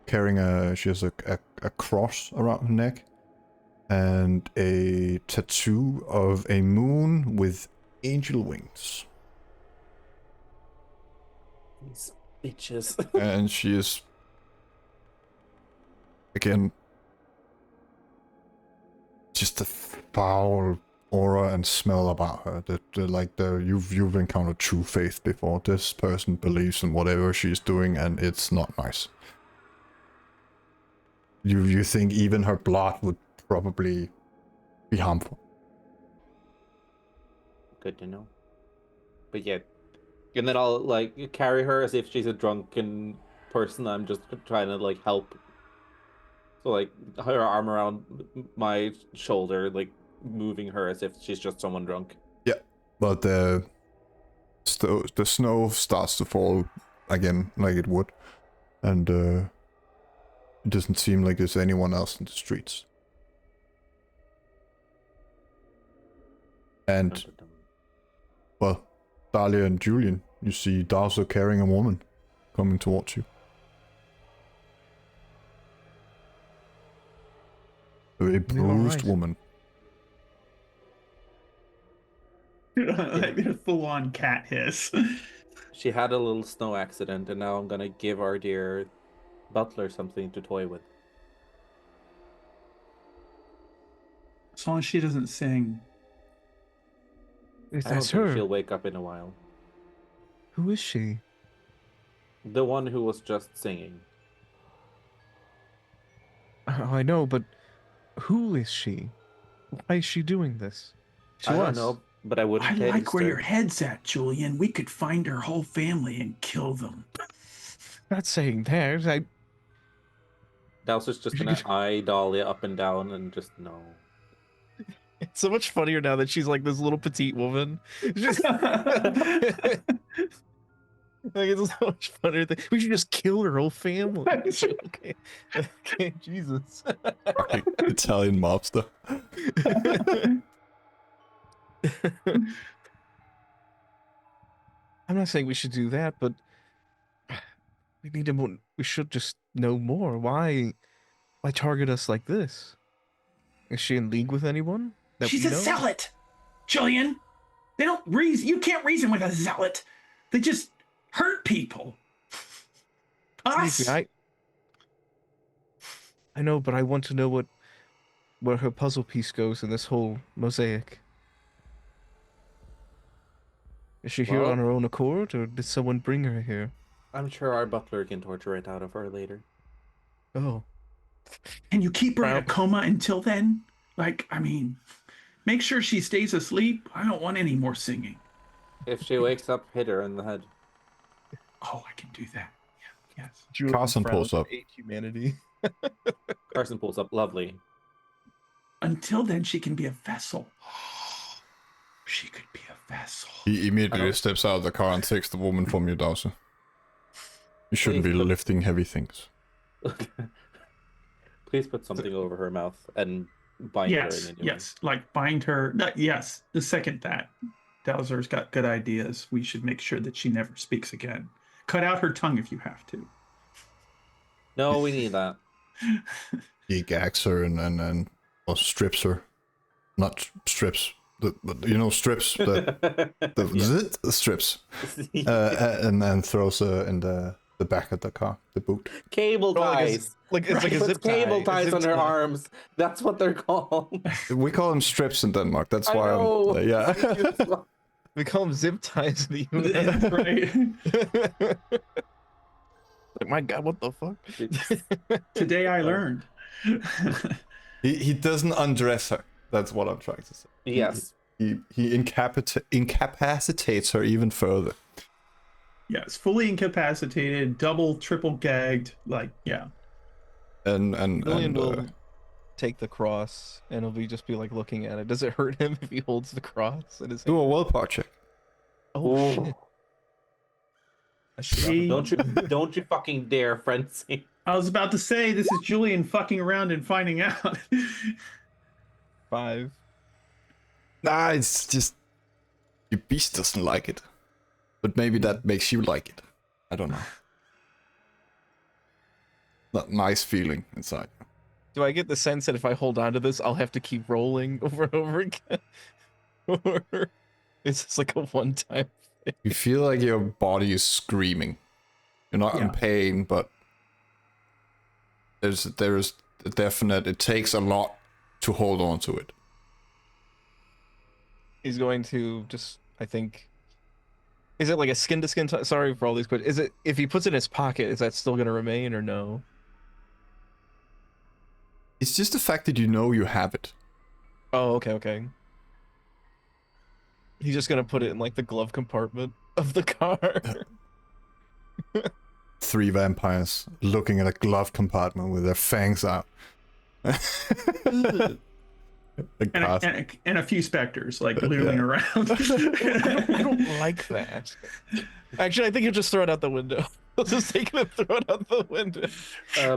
Carrying she has a cross around her neck. And a tattoo of a moon with angel wings. These bitches. And she is again just a foul aura and smell about her. You've encountered true faith before. This person believes in whatever she's doing, and it's not nice. You think even her blood would probably be harmful. Good to know. But yeah, and then I'll like carry her as if she's a drunken person. I'm just trying to like help. So like her arm around my shoulder, like moving her as if she's just someone drunk. Yeah, but the snow starts to fall again like it would, and it doesn't seem like there's anyone else in the streets. And well, Dahlia and Julian, you see Dowser carrying a woman coming towards you. A very bruised right? woman. Like a full-on cat hiss. She had a little snow accident, and now I'm gonna give our dear butler something to toy with. As long as she doesn't sing. If I don't that's think her, she'll wake up in a while. who is she? The one who was just singing. I know, but who is she? Why is she doing this? I don't know, but I wouldn't I pay like where your Easter. head's at, Julian. We could find her whole family and kill them. Not saying that. I Dowser's just gonna eye Dahlia up and down and just no. It's so much funnier now that she's like this little petite woman. Just like it's so much funnier. We should just kill her whole family. Okay, okay, Jesus. Fucking Italian mobster. I'm not saying we should do that, but we need to. We should just know more. Why target us like this? Is she in league with anyone? That She's we a know? zealot, Julian. They don't reason. You can't reason with a zealot. They just hurt people. Us. Maybe I know, but I want to know where her puzzle piece goes in this whole mosaic. Is she here Well- on her own accord, or did someone bring her here? I'm sure our butler can torture it out of her later. Oh, Can you keep her in a Well- coma until then? Like, I mean, make sure she stays asleep. I don't want any more singing. If she wakes up, hit her in the head. Oh, I can do that. Yeah, yes. Julian Carson pulls frowns up. and ate humanity. Carson pulls up. Lovely. Until then, she can be a vessel. She could be a vessel. He I immediately don't- steps out of the car and takes the woman from you, Dowser. You shouldn't be Please put- lifting heavy things. Please put something over her mouth and bind her Yes, in any way. yes. Like bind her. Yes, the second that. Dowser's got good ideas. We should make sure that she never speaks again. Cut out her tongue if you have to. No, we need that. He gags her and or strips her. Not strips. Strips. The strips. And then throws her in the back of the car, the boot. Cable Oh, like a ties. Like it's like a Puts zip tie. cable a ties zip on her tie. arms. That's what they're called. We call them strips in Denmark. That's I why know. I'm. Yeah. We call them zip ties in the Right. Like, my God, what the fuck? Today I learned. he doesn't undress her. That's what I'm trying to say. Yes. He incapacitates her even further. Yes, fully incapacitated, double, triple gagged. Like, yeah. And Julian will take the cross and he'll just be like looking at it. Does it hurt him if he holds the cross in his hand? do a willpower check. Oh shit. I should have- Don't you fucking dare, Frenzy. I was about to say, this is Julian fucking around and finding out. 5. Nah, it's just your beast doesn't like it, but maybe that makes you like it. I don't know. That nice feeling inside. Do I get the sense that if I hold on to this, I'll have to keep rolling over and over again? Or is this like a one-time? You feel like your body is screaming You're not in Yeah. pain, but there's a definite. It takes a lot to hold on to it. He's going to just, I think. Is it like a skin to skin? Sorry for all these questions. Is it if he puts it in his pocket? Is that still gonna remain or no? It's just the fact that you know you have it. Oh, okay. He's just gonna put it in like the glove compartment of the car. 3 vampires looking at a glove compartment with their fangs out. And a few specters like looming Yeah. around. I don't like that. Actually, I think you'll just throw it out the window. I'll just take it and throw it out the window.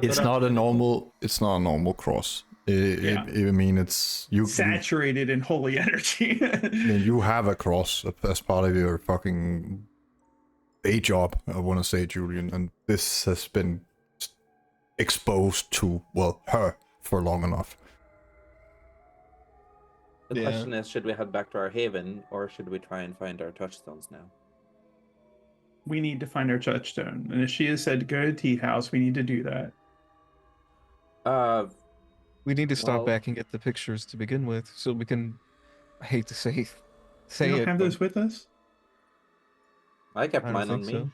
It's not a normal. It's not a normal cross. I mean, it's you. Saturated in holy energy. I mean, you have a cross as part of your fucking day job. I want to say, Julian, and this has been exposed to her for long enough. The Yeah. question is, should we head back to our haven, or should we try and find our touchstones now? We need to find our touchstone. And if she has said to go to Teahouse, we need to do that. We need to stop Well- back and get the pictures to begin with, so we can. I hate to say We it. don't have but those with us? I kept I don't mine on think me.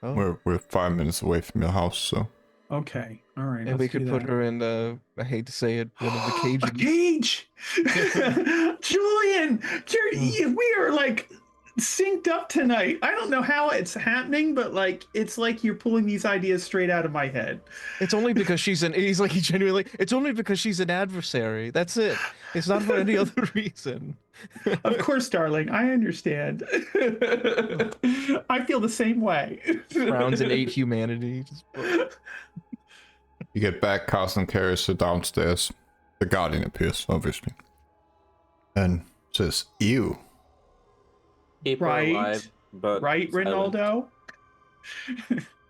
so. Oh. We're 5 minutes away from your house, so Okay. All right. And we could put her in. I hate to say it, one of the cages. A cage! Julian! We are like synced up tonight. I don't know how it's happening, but like it's like you're pulling these ideas straight out of my head. It's only because she's an. He's like, he genuinely. It's only because she's an adversary. That's it. It's not for any other reason. Of course, darling, I understand. I feel the same way. Frowns and ate humanity. Just, you get back. Carson carries her downstairs. The guardian appears, obviously, and says, "Ew." Keep her Right. alive, but Right, silent. Ronaldo?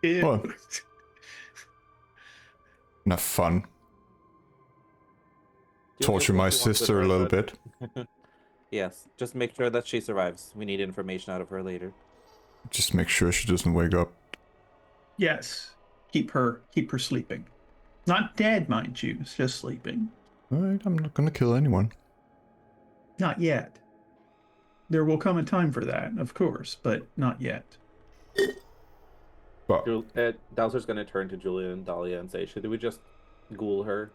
Ew. What? Not fun. Do you Torture do my what you want with sister a her, little but- bit. Yes, just make sure that she survives. We need information out of her later. Just make sure she doesn't wake up. Yes. Keep her sleeping. Not dead, mind you, it's just sleeping. Alright, I'm not gonna kill anyone. Not yet. There will come a time for that, of course, but not yet. But Dowser's gonna turn to Julia and Dahlia and say, should we just ghoul her?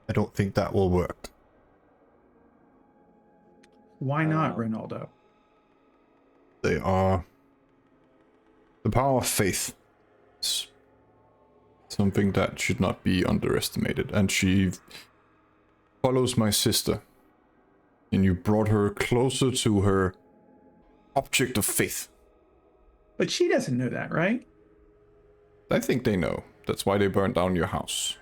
I don't think that will work. Why not, Wow. Ronaldo? They are the power of faith. It's something that should not be underestimated. And she follows my sister. And you brought her closer to her object of faith. But she doesn't know that, right? I think they know. That's why they burned down your house.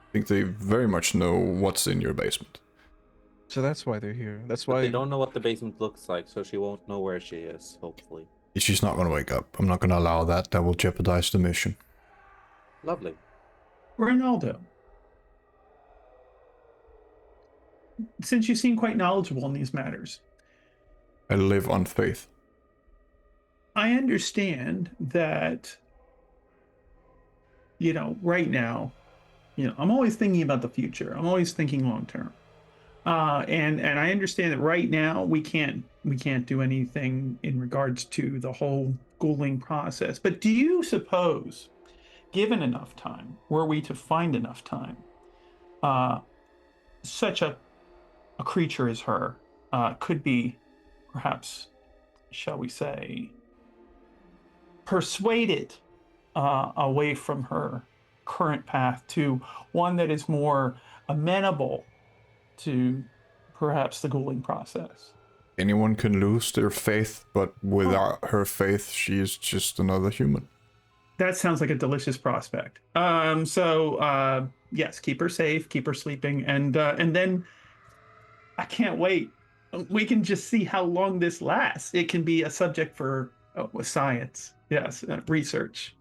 I think they very much know what's in your basement. so that's why they're here. That's But why. they don't know what the basement looks like, so she won't know where she is, hopefully. She's not gonna wake up. I'm not gonna allow that. That will jeopardize the mission. Lovely. Ronaldo. Since you seem quite knowledgeable in these matters, I live on faith. I understand that, right now, I'm always thinking about the future. I'm always thinking long term. And I understand that right now we can't do anything in regards to the whole ghouling process. But do you suppose, given enough time, were we to find enough time, such a creature as her could be perhaps, shall we say, persuaded away from her current path to one that is more amenable to perhaps the ghouling process? Anyone can lose their faith, but without her faith, she is just another human. That sounds like a delicious prospect. So yes, keep her safe, keep her sleeping, and then I can't wait. We can just see how long this lasts. It can be a subject for science. Yes, research.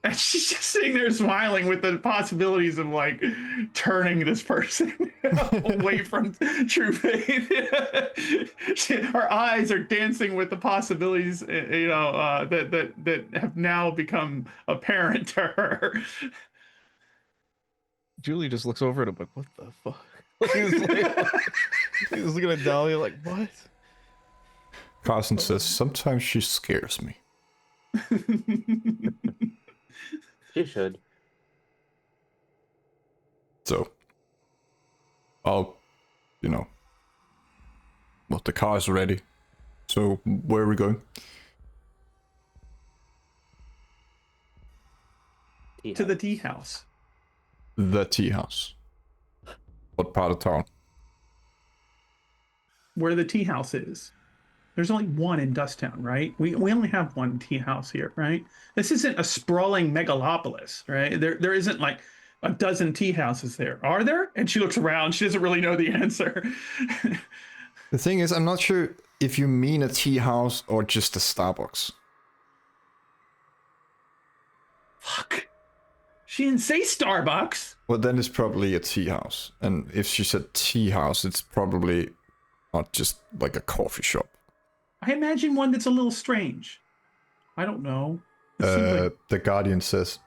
And she's just sitting there smiling with the possibilities of like turning this person away from true faith. Her eyes are dancing with the possibilities, that have now become apparent to her. Julie just looks over at him like, what the fuck? He's looking at Dahlia like, what? Carson says, sometimes she scares me. She should. So, I'll, well, the car's ready. So, where are we going? To the tea house. The Teahouse. What part of town? Where the tea house is. There's only one in Dusktown, right? We only have one tea house here, right? This isn't a sprawling megalopolis, right? There isn't like a dozen tea houses there. Are there? And she looks around. She doesn't really know the answer. The thing is, I'm not sure if you mean a tea house or just a Starbucks. Fuck. She didn't say Starbucks. Well, then it's probably a tea house. And if she said tea house, it's probably not just like a coffee shop. I imagine one that's a little strange. I don't know. It seems like... The Guardian says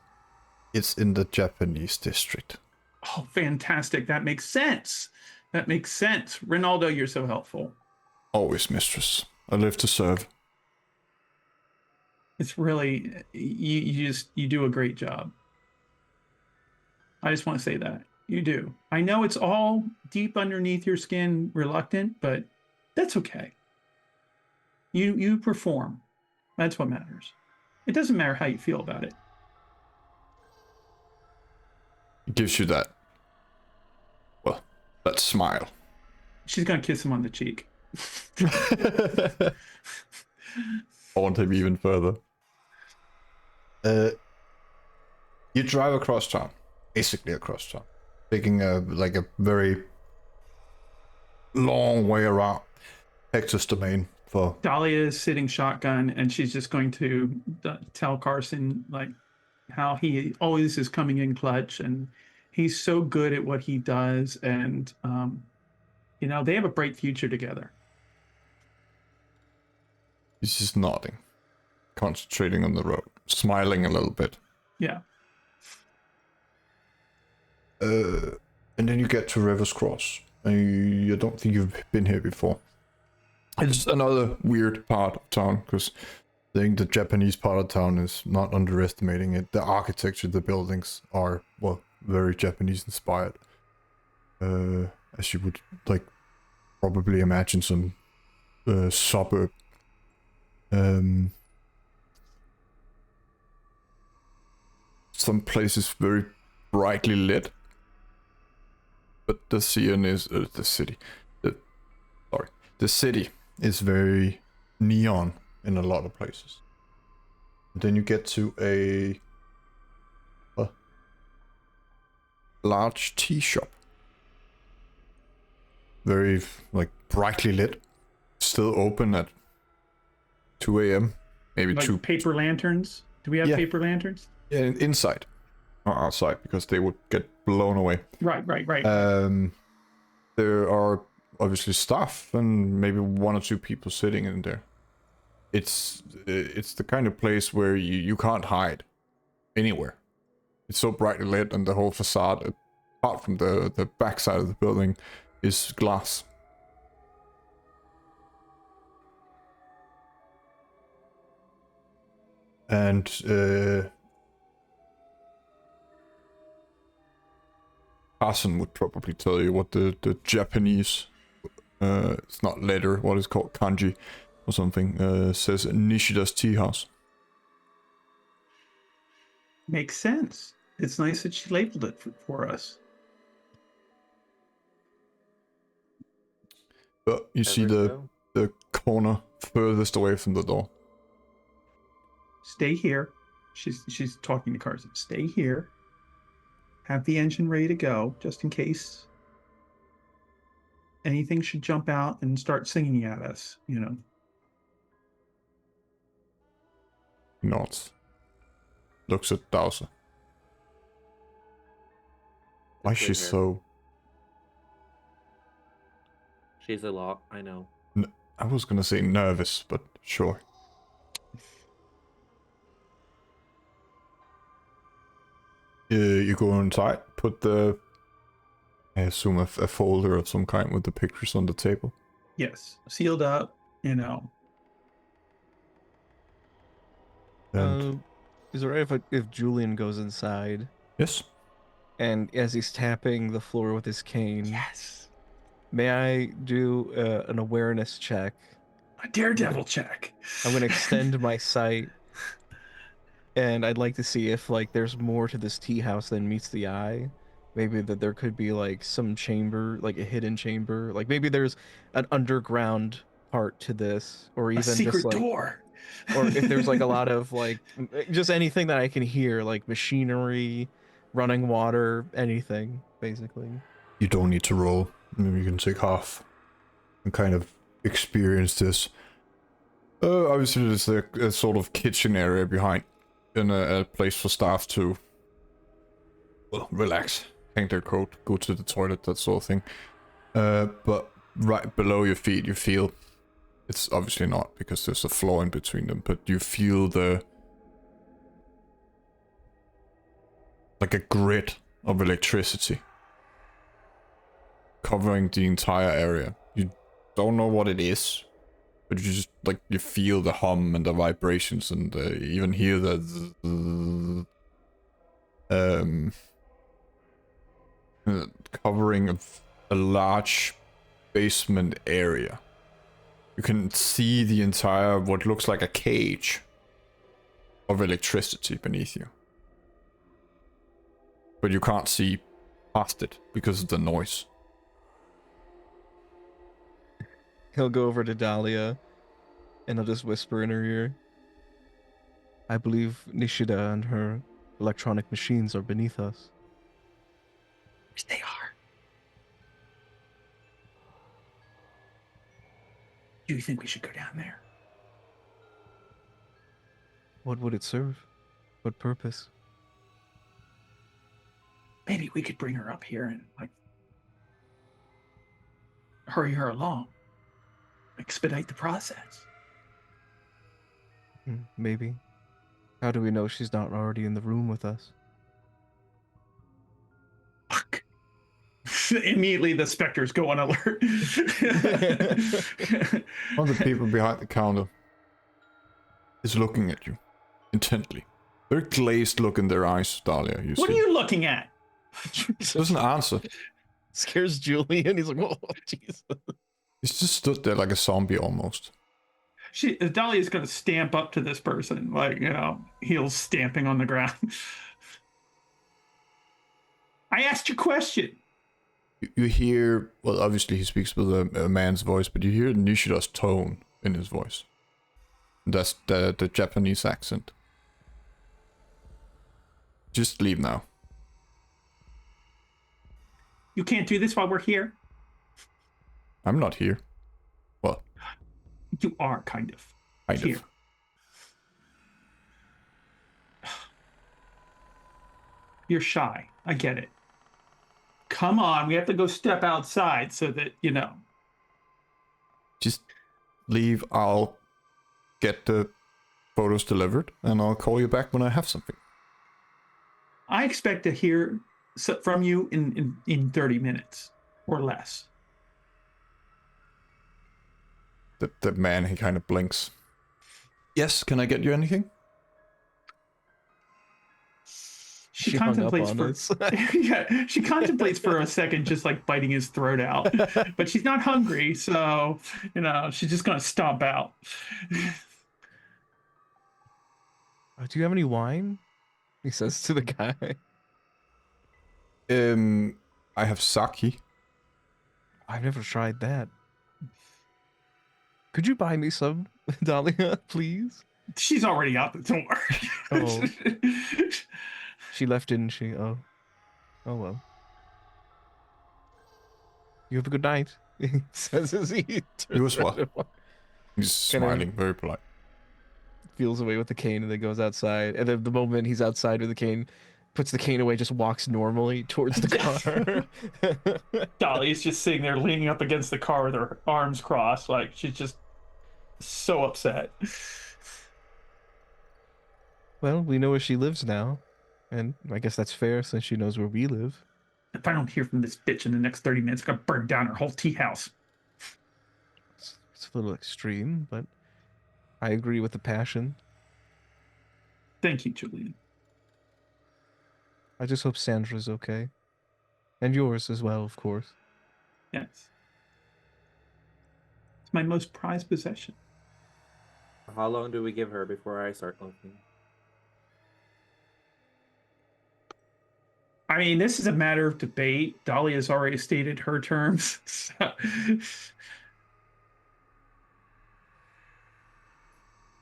it's in the Japanese district. Oh, fantastic. That makes sense. That makes sense. Ronaldo, you're so helpful. Always, mistress. I live to serve. It's really, you do a great job. I just want to say that. You do. I know it's all deep underneath your skin, reluctant, but that's okay. You perform. That's what matters. It doesn't matter how you feel about it. It gives you that, well, that smile. She's gonna kiss him on the cheek. I want him even further. You drive across town, basically across town, taking a very long way around Hector's domain for. Dahlia is sitting shotgun, and she's just going to tell Carson like how he always is coming in clutch, and he's so good at what he does, and they have a bright future together. He's just nodding, concentrating on the road, smiling a little bit. Yeah. And then you get to Rivers Cross. I don't think you've been here before. It's another weird part of town, because I think the Japanese part of town is not underestimating it. The architecture, the buildings are, well, very Japanese inspired. As you would, probably imagine some suburb. Some places very brightly lit. But the city is very neon in a lot of places. And then you get to a large tea shop. Very brightly lit. Still open at 2 a.m. Maybe like 2. Paper lanterns. Do we have paper lanterns? Yeah, inside. Not outside, because they would get blown away. Right. There are obviously staff and maybe 1 or 2 people sitting in there. It's the kind of place where you can't hide anywhere. It's so brightly lit, and the whole facade, apart from the back side of the building, is glass. And Carson would probably tell you what the Japanese, it's not letter, what is called kanji or something, says Nishida's Teahouse. Makes sense. It's nice that she labeled it for us. But you see the corner furthest away from the door. Stay here. She's talking to Carson. Stay here. Have the engine ready to go, just in case anything should jump out and start singing at us, Nods. looks at Dowser. Why is she Between her. so... She's a lot, I know. I was gonna say nervous, but sure. You go inside, put the... I assume a folder of some kind with the pictures on the table. Yes, sealed up. You know, And Is it right if Julian goes inside yes, and as he's tapping the floor with his cane, yes, may I do an awareness check? a daredevil check. I'm gonna extend my sight, and I'd like to see if like there's more to this tea house than meets the eye. Maybe that there could be like some chamber, like a hidden chamber. Like maybe there's an underground part to this, or A even secret just like, door. or if there's like a lot of like just anything that I can hear, like machinery, running water, anything basically. you don't need to roll. Maybe you can take half and kind of experience this. Obviously, there's a sort of kitchen area behind, and a place for staff to, well, relax, hang their coat, go to the toilet, that sort of thing. But right below your feet, you feel, it's obviously not because there's a floor in between them, but you feel like a grid of electricity covering the entire area. You don't know what it is, but you just like you feel the hum and the vibrations, and even hear the covering of a large basement area. You can see the entire what looks like a cage of electricity beneath you, but you can't see past it because of the noise. He'll go over to Dahlia, and he'll just whisper in her ear. I believe Nishida and her electronic machines are beneath us. Which they are. Do you think we should go down there? What would it serve? What purpose? Maybe we could bring her up here and like hurry her along. Expedite the process. Maybe. How do we know she's not already in the room with us? Fuck. Immediately the specters go on alert. One of the people behind the counter is looking at you intently. Very glazed look in their eyes, Dahlia. You What see. are you looking at? Doesn't answer. Scares Julian. He's like, oh, Jesus. He's just stood there like a zombie almost. Dahlia's gonna stamp up to this person, like, you know, heels stamping on the ground. I asked you a question. You hear, well, obviously he speaks with a man's voice, but you hear Nishida's tone in his voice. That's the Japanese accent. Just leave now. You can't do this while we're here. I'm not here. Well, You are kind of. kind Here. of. You're shy. I get it. Come on, we have to go step outside so that, you know. Just leave. I'll get the photos delivered, and I'll call you back when I have something. I expect to hear from you in 30 minutes or less. The man, he kind of blinks. Yes, can I get you anything? She hung up contemplates on for us. yeah, she contemplates for a second, just like biting his throat out. But she's not hungry, so you know she's just gonna stomp out. Do you have any wine? He says to the guy. I have sake. I've never tried that. Could you buy me some, Dahlia, please? She's already out the door. Oh. She left, didn't she? Oh. Oh well. You have a good night. He says as he You as well. turns around. He's Can I- smiling, very polite. feels away with the cane and then goes outside. And then the moment he's outside with the cane, puts the cane away, just walks normally towards the car. Dolly's just sitting there leaning up against the car with her arms crossed, like she's just so upset. Well, we know where she lives now. And I guess that's fair since she knows where we live. If I don't hear from this bitch in the next 30 minutes, I'm gonna burn down her whole tea house. It's a little extreme, but I agree with the passion. Thank you, Julian. I just hope Sandra's okay. And yours as well, of course. Yes. It's my most prized possession. How long do we give her before I start looking? I mean, this is a matter of debate. Dolly has already stated her terms. So.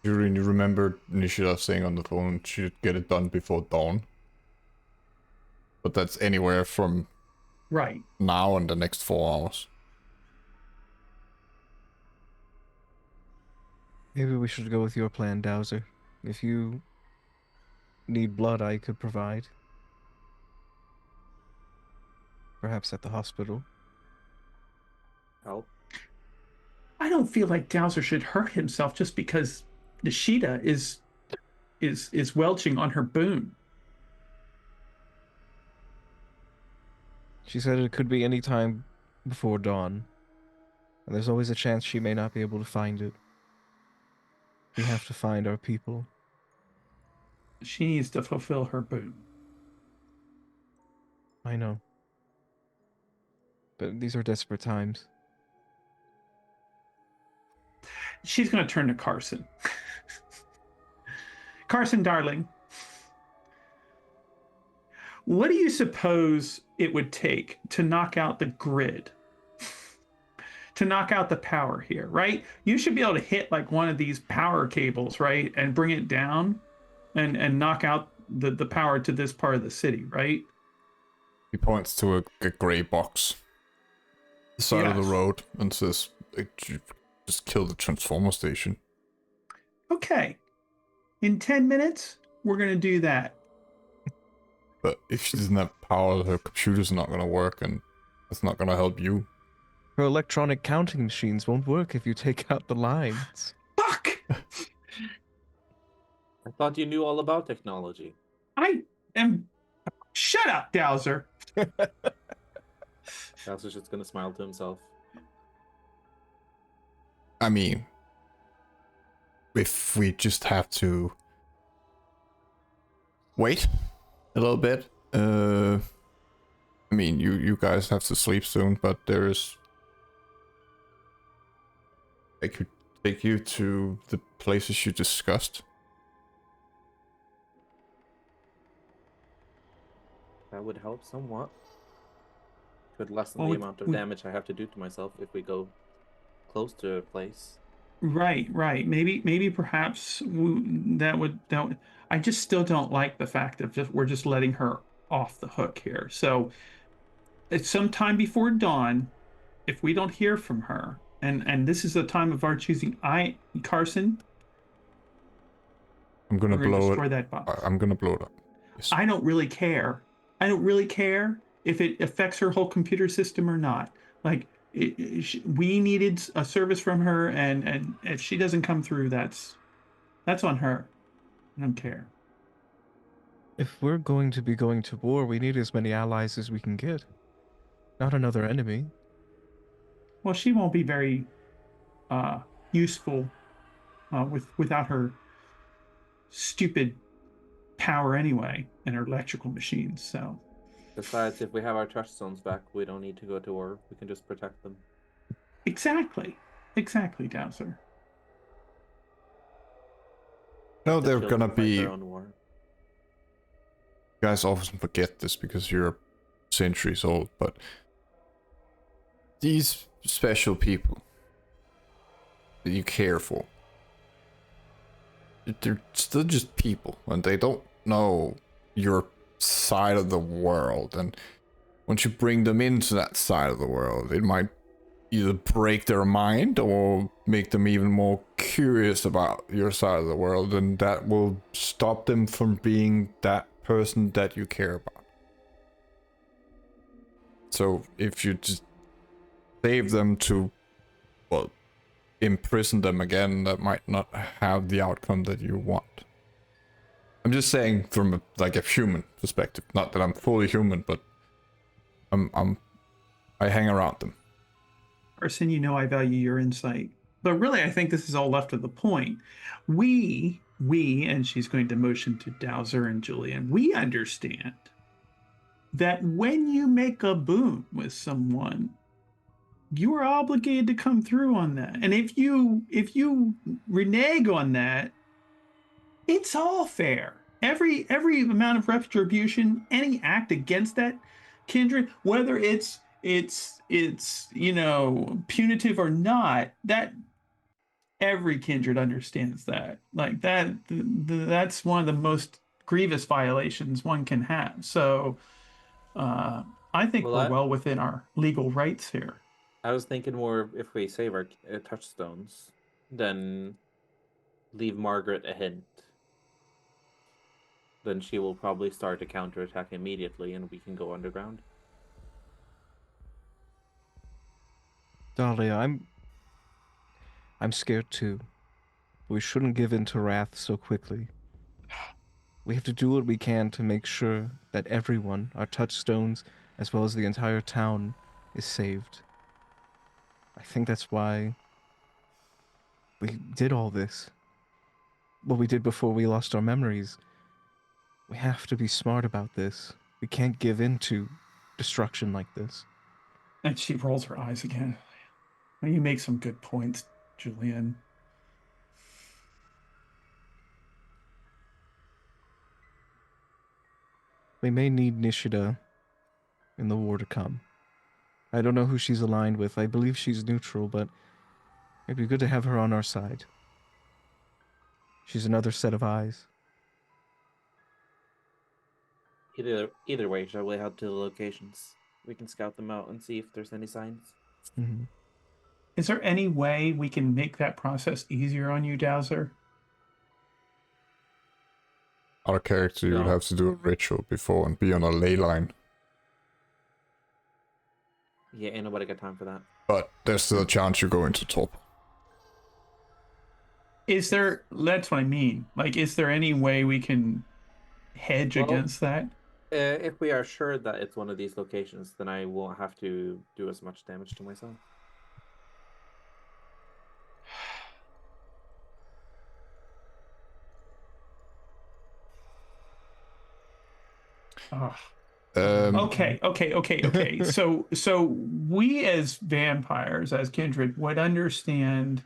You really remember Nishida saying on the phone she'd get it done before dawn? But that's anywhere from Right. now and the next 4 hours. Maybe we should go with your plan, Dowser. If you need blood, I could provide. Perhaps at the hospital. Help? I don't feel like Dowser should hurt himself just because Nishida is welching on her boon. She said it could be any time before dawn. And there's always a chance she may not be able to find it. We have to find our people. She needs to fulfill her boon. I know. But these are desperate times. She's going to turn to Carson. Carson, darling, what do you suppose it would take to knock out the grid? To knock out the power here, right? You should be able to hit like one of these power cables, right? And bring it down and knock out the power to this part of the city, right? He points to a grey box. The side of the Yes. road and says, just kill the transformer station. Okay. In 10 minutes, we're going to do that. But if she doesn't have power, her computer's not gonna work and it's not gonna help you. Her electronic counting machines won't work if you take out the lines. Fuck! I thought you knew all about technology. I am... Shut up, Dowser. Gauss just gonna smile to himself. I mean, if we just have to wait a little bit, I mean, you guys have to sleep soon, but I could take you to the places you discussed. That would help somewhat. Could lessen Well, the we- amount of we- damage I have to do to myself if we go close to a place. Right. Maybe perhaps that would. I just still don't like the fact that we're just letting her off the hook here. So it's sometime before dawn. If we don't hear from her, and this is the time of our choosing, Carson, I'm gonna we're gonna blow destroy it. that box. I'm gonna blow it up. Yes. I don't really care. I don't really care if it affects her whole computer system or not. Like, we needed a service from her, and if she doesn't come through, that's on her. I don't care. If we're going to be going to war, we need as many allies as we can get. Not another enemy. Well, she won't be very useful without her stupid power anyway, and her electrical machines. So Besides, if we have our touchstones back, we don't need to go to war. We can just protect them. exactly, Dowser. No, The they're children gonna fight be. their You own war. guys often forget this because you're centuries old, but these special people that you care for, they're still just people, and they don't know your side of the world. And once you bring them into that side of the world, it might either break their mind or make them even more curious about your side of the world, and that will stop them from being that person that you care about. So if you just save them to, well, imprison them again, that might not have the outcome that you want. I'm just saying from a human perspective. Not that I'm fully human, but I hang around them. Arson, you know I value your insight. But really, I think this is all left of the point. We, and she's going to motion to Dowser and Julian, we understand that when you make a boon with someone, you are obligated to come through on that. And if you renege on that, it's all fair. Every amount of retribution, any act against that kindred, whether it's punitive or not, that every kindred understands that. Like that's one of the most grievous violations one can have. So I think we're well within our legal rights here. I was thinking more if we save our touchstones, then leave Margaret a hint. Then she will probably start a counterattack immediately, and we can go underground. Dahlia, I'm scared too. We shouldn't give in to wrath so quickly. We have to do what we can to make sure that everyone, our touchstones, as well as the entire town, is saved. I think that's why we did all this. What we did before we lost our memories. We have to be smart about this. We can't give in to destruction like this. And she rolls her eyes again. Well, you make some good points, Julian. We may need Nishida in the war to come. I don't know who she's aligned with. I believe she's neutral, but it'd be good to have her on our side. She's another set of eyes. Either way, shall we head to the locations? We can scout them out and see if there's any signs. Mm-hmm. Is there any way we can make that process easier on you, Dowser? Our character, you would have to do a ritual before and be on a ley line. Yeah, ain't nobody got time for that. But there's still a chance you go into top. Is there, that's what I mean. Like, is there any way we can hedge against that? If we are sure that it's one of these locations, then I won't have to do as much damage to myself. Oh. Okay. So we as vampires, as kindred, would understand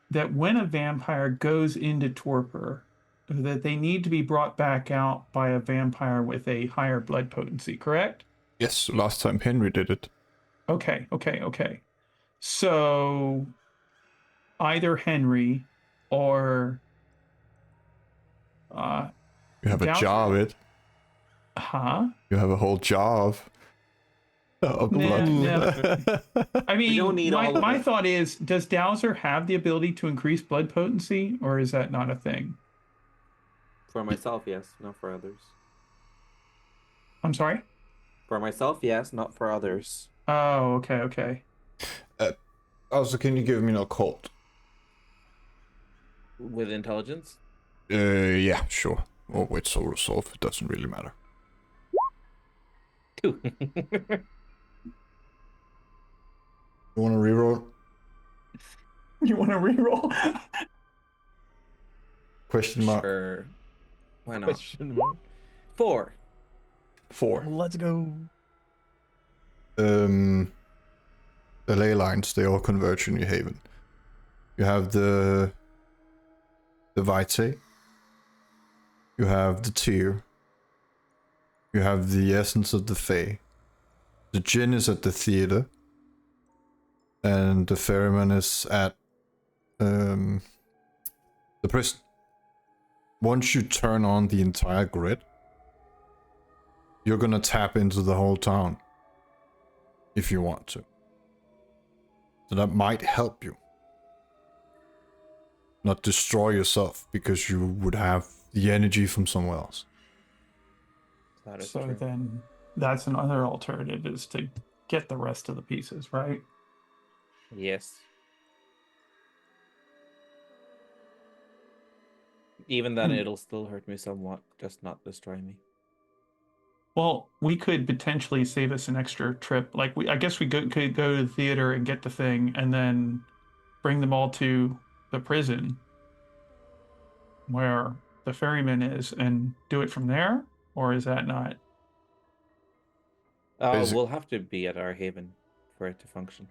that when a vampire goes into torpor, that they need to be brought back out by a vampire with a higher blood potency, correct? Yes, last time Henry did it. Okay. So either Henry or you have a jar of it. Huh? You have a whole jar of blood. Yeah. I mean, don't need all of my it. thought is, does Dowser have the ability to increase blood potency, or is that not a thing? For myself, yes, not for others. I'm sorry? For myself, yes, not for others. Oh, okay. Also, can you give me an occult? With intelligence? Yeah, sure. Or with soul resolve, it doesn't really matter. 2. You want to reroll? You want to reroll? Question mark. Sure. Why not? Question mark. 4. 4. Let's go. The ley lines, they all converge in your haven. You have the Vitae. You have the Tear. You have the Essence of the Fae. The Djinn is at the theater. And the Ferryman is at the prison. Once you turn on the entire grid, you're gonna tap into the whole town. If you want to. So that might help you. Not destroy yourself because you would have the energy from somewhere else. That is So true. then that's another alternative, is to get the rest of the pieces, right? Yes. Even then, it'll still hurt me somewhat, just not destroy me. Well, we could potentially save us an extra trip. Like, I guess we could go to the theater and get the thing, and then bring them all to the prison where the ferryman is, and do it from there. Or is that not? We'll have to be at our haven for it to function.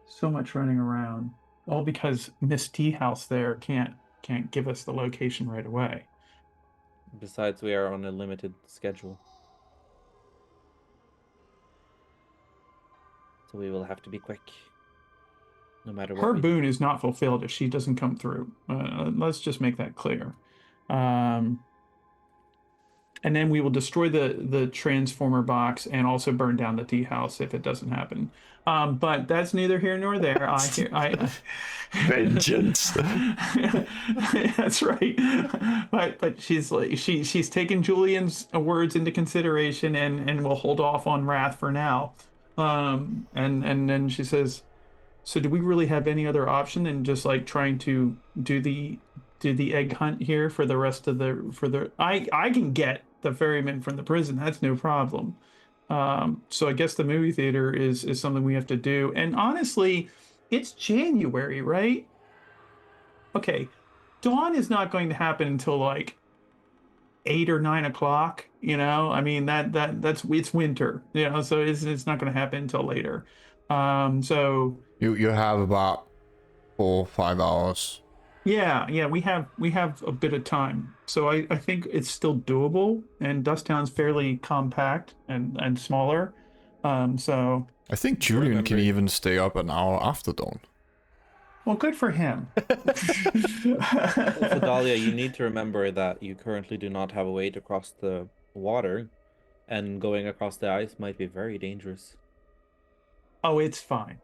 So much running around, all because Miss Teahouse there can't give us the location right away. Besides, we are on a limited schedule. So we will have to be quick. No matter what Her we do. boon is not fulfilled if she doesn't come through. Let's just make that clear. And then we will destroy the transformer box and also burn down the tea house if it doesn't happen. But that's neither here nor there. Vengeance. That's right. But she's like she's taken Julian's words into consideration and will hold off on wrath for now. And then she says, so do we really have any other option than just like trying to do the egg hunt here for the rest of the I can get the ferryman from the prison, that's no problem. So I guess the movie theater is something we have to do. And honestly, it's January, right? Okay. Dawn is not going to happen until like 8 or 9 o'clock, you know. I mean that's it's winter, you know, so it's not going to happen until later. So you have about 4 or 5 hours. yeah, we have a bit of time. So I think it's still doable, and Dusktown's fairly compact and smaller. So I think Julian can even stay up an hour after dawn. well, good for him. Also, Dahlia, you need to remember that you currently do not have a way to cross the water, and going across the ice might be very dangerous. Oh, it's fine.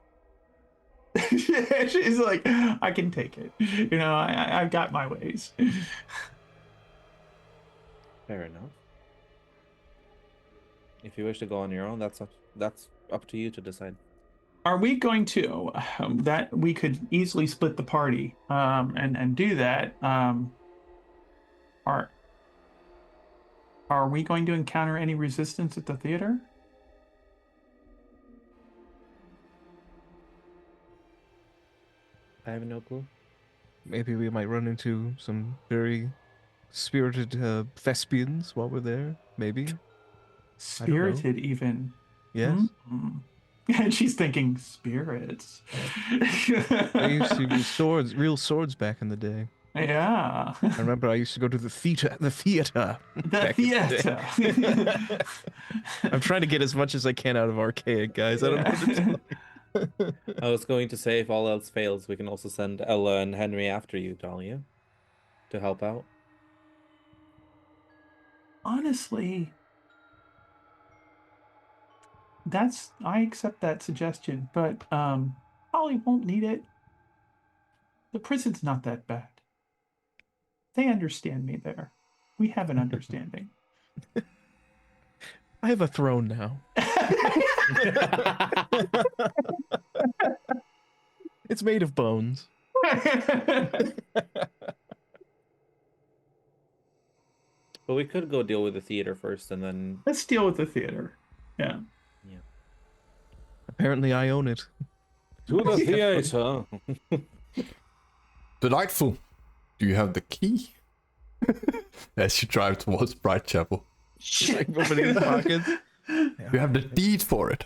She's like, I can take it. You know, I've got my ways. Fair enough. If you wish to go on your own, that's up to you to decide. Are we going to that we could easily split the party and do that? Are we going to encounter any resistance at the theater? I have no clue. Maybe we might run into some very spirited thespians while we're there. Maybe. Spirited, even. Yes. Mm-hmm. And she's thinking spirits. They used to use swords, real swords back in the day. Yeah. I remember I used to go to the theater. The theater. The theater. I'm trying to get as much as I can out of archaic, guys. I don't know what to tell you. I was going to say, if all else fails, we can also send Ella and Henry after you, Dahlia, to help out. Honestly, I accept that suggestion, but Holly won't need it. The prison's not that bad. They understand me there. We have an understanding. I have a throne now. It's made of bones. But we could go deal with the theater first, and then... Let's deal with the theater. Yeah. Apparently I own it. To the theater! Delightful. Do you have the key? As you drive towards Brightchapel. Shit. Like opening the pockets. You have the deed for it.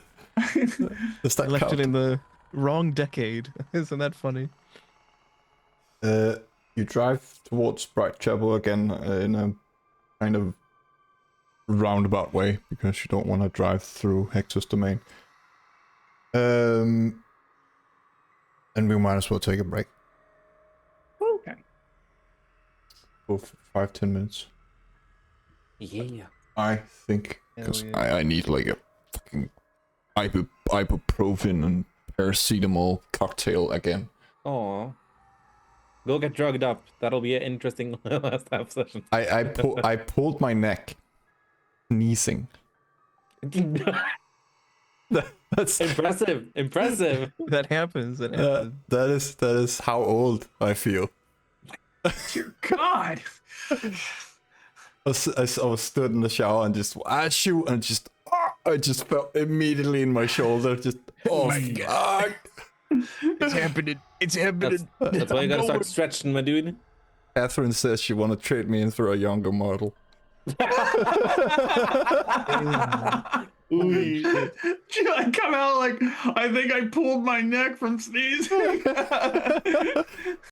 Does that I left count? it in the wrong decade. Isn't that funny? You drive towards Brightchapel again in a kind of roundabout way because you don't want to drive through Hector's domain. And we might as well take a break. Okay. For 5-10 minutes. Yeah. I think, because Hell yeah. I need like a fucking ibuprofen and paracetamol cocktail again. Oh, go get drugged up. That'll be an interesting last half session. I pulled my neck, sneezing. That's Impressive. That happens. That happens. that is how old I feel. Dear God. I was stood in the shower and just shoot, and just I just felt immediately in my shoulder. Just fuck. It's happening. It's happening. That's why you gotta start stretching, my dude. Catherine says she want to trade me in for a younger model. I come out like I think I pulled my neck from sneezing.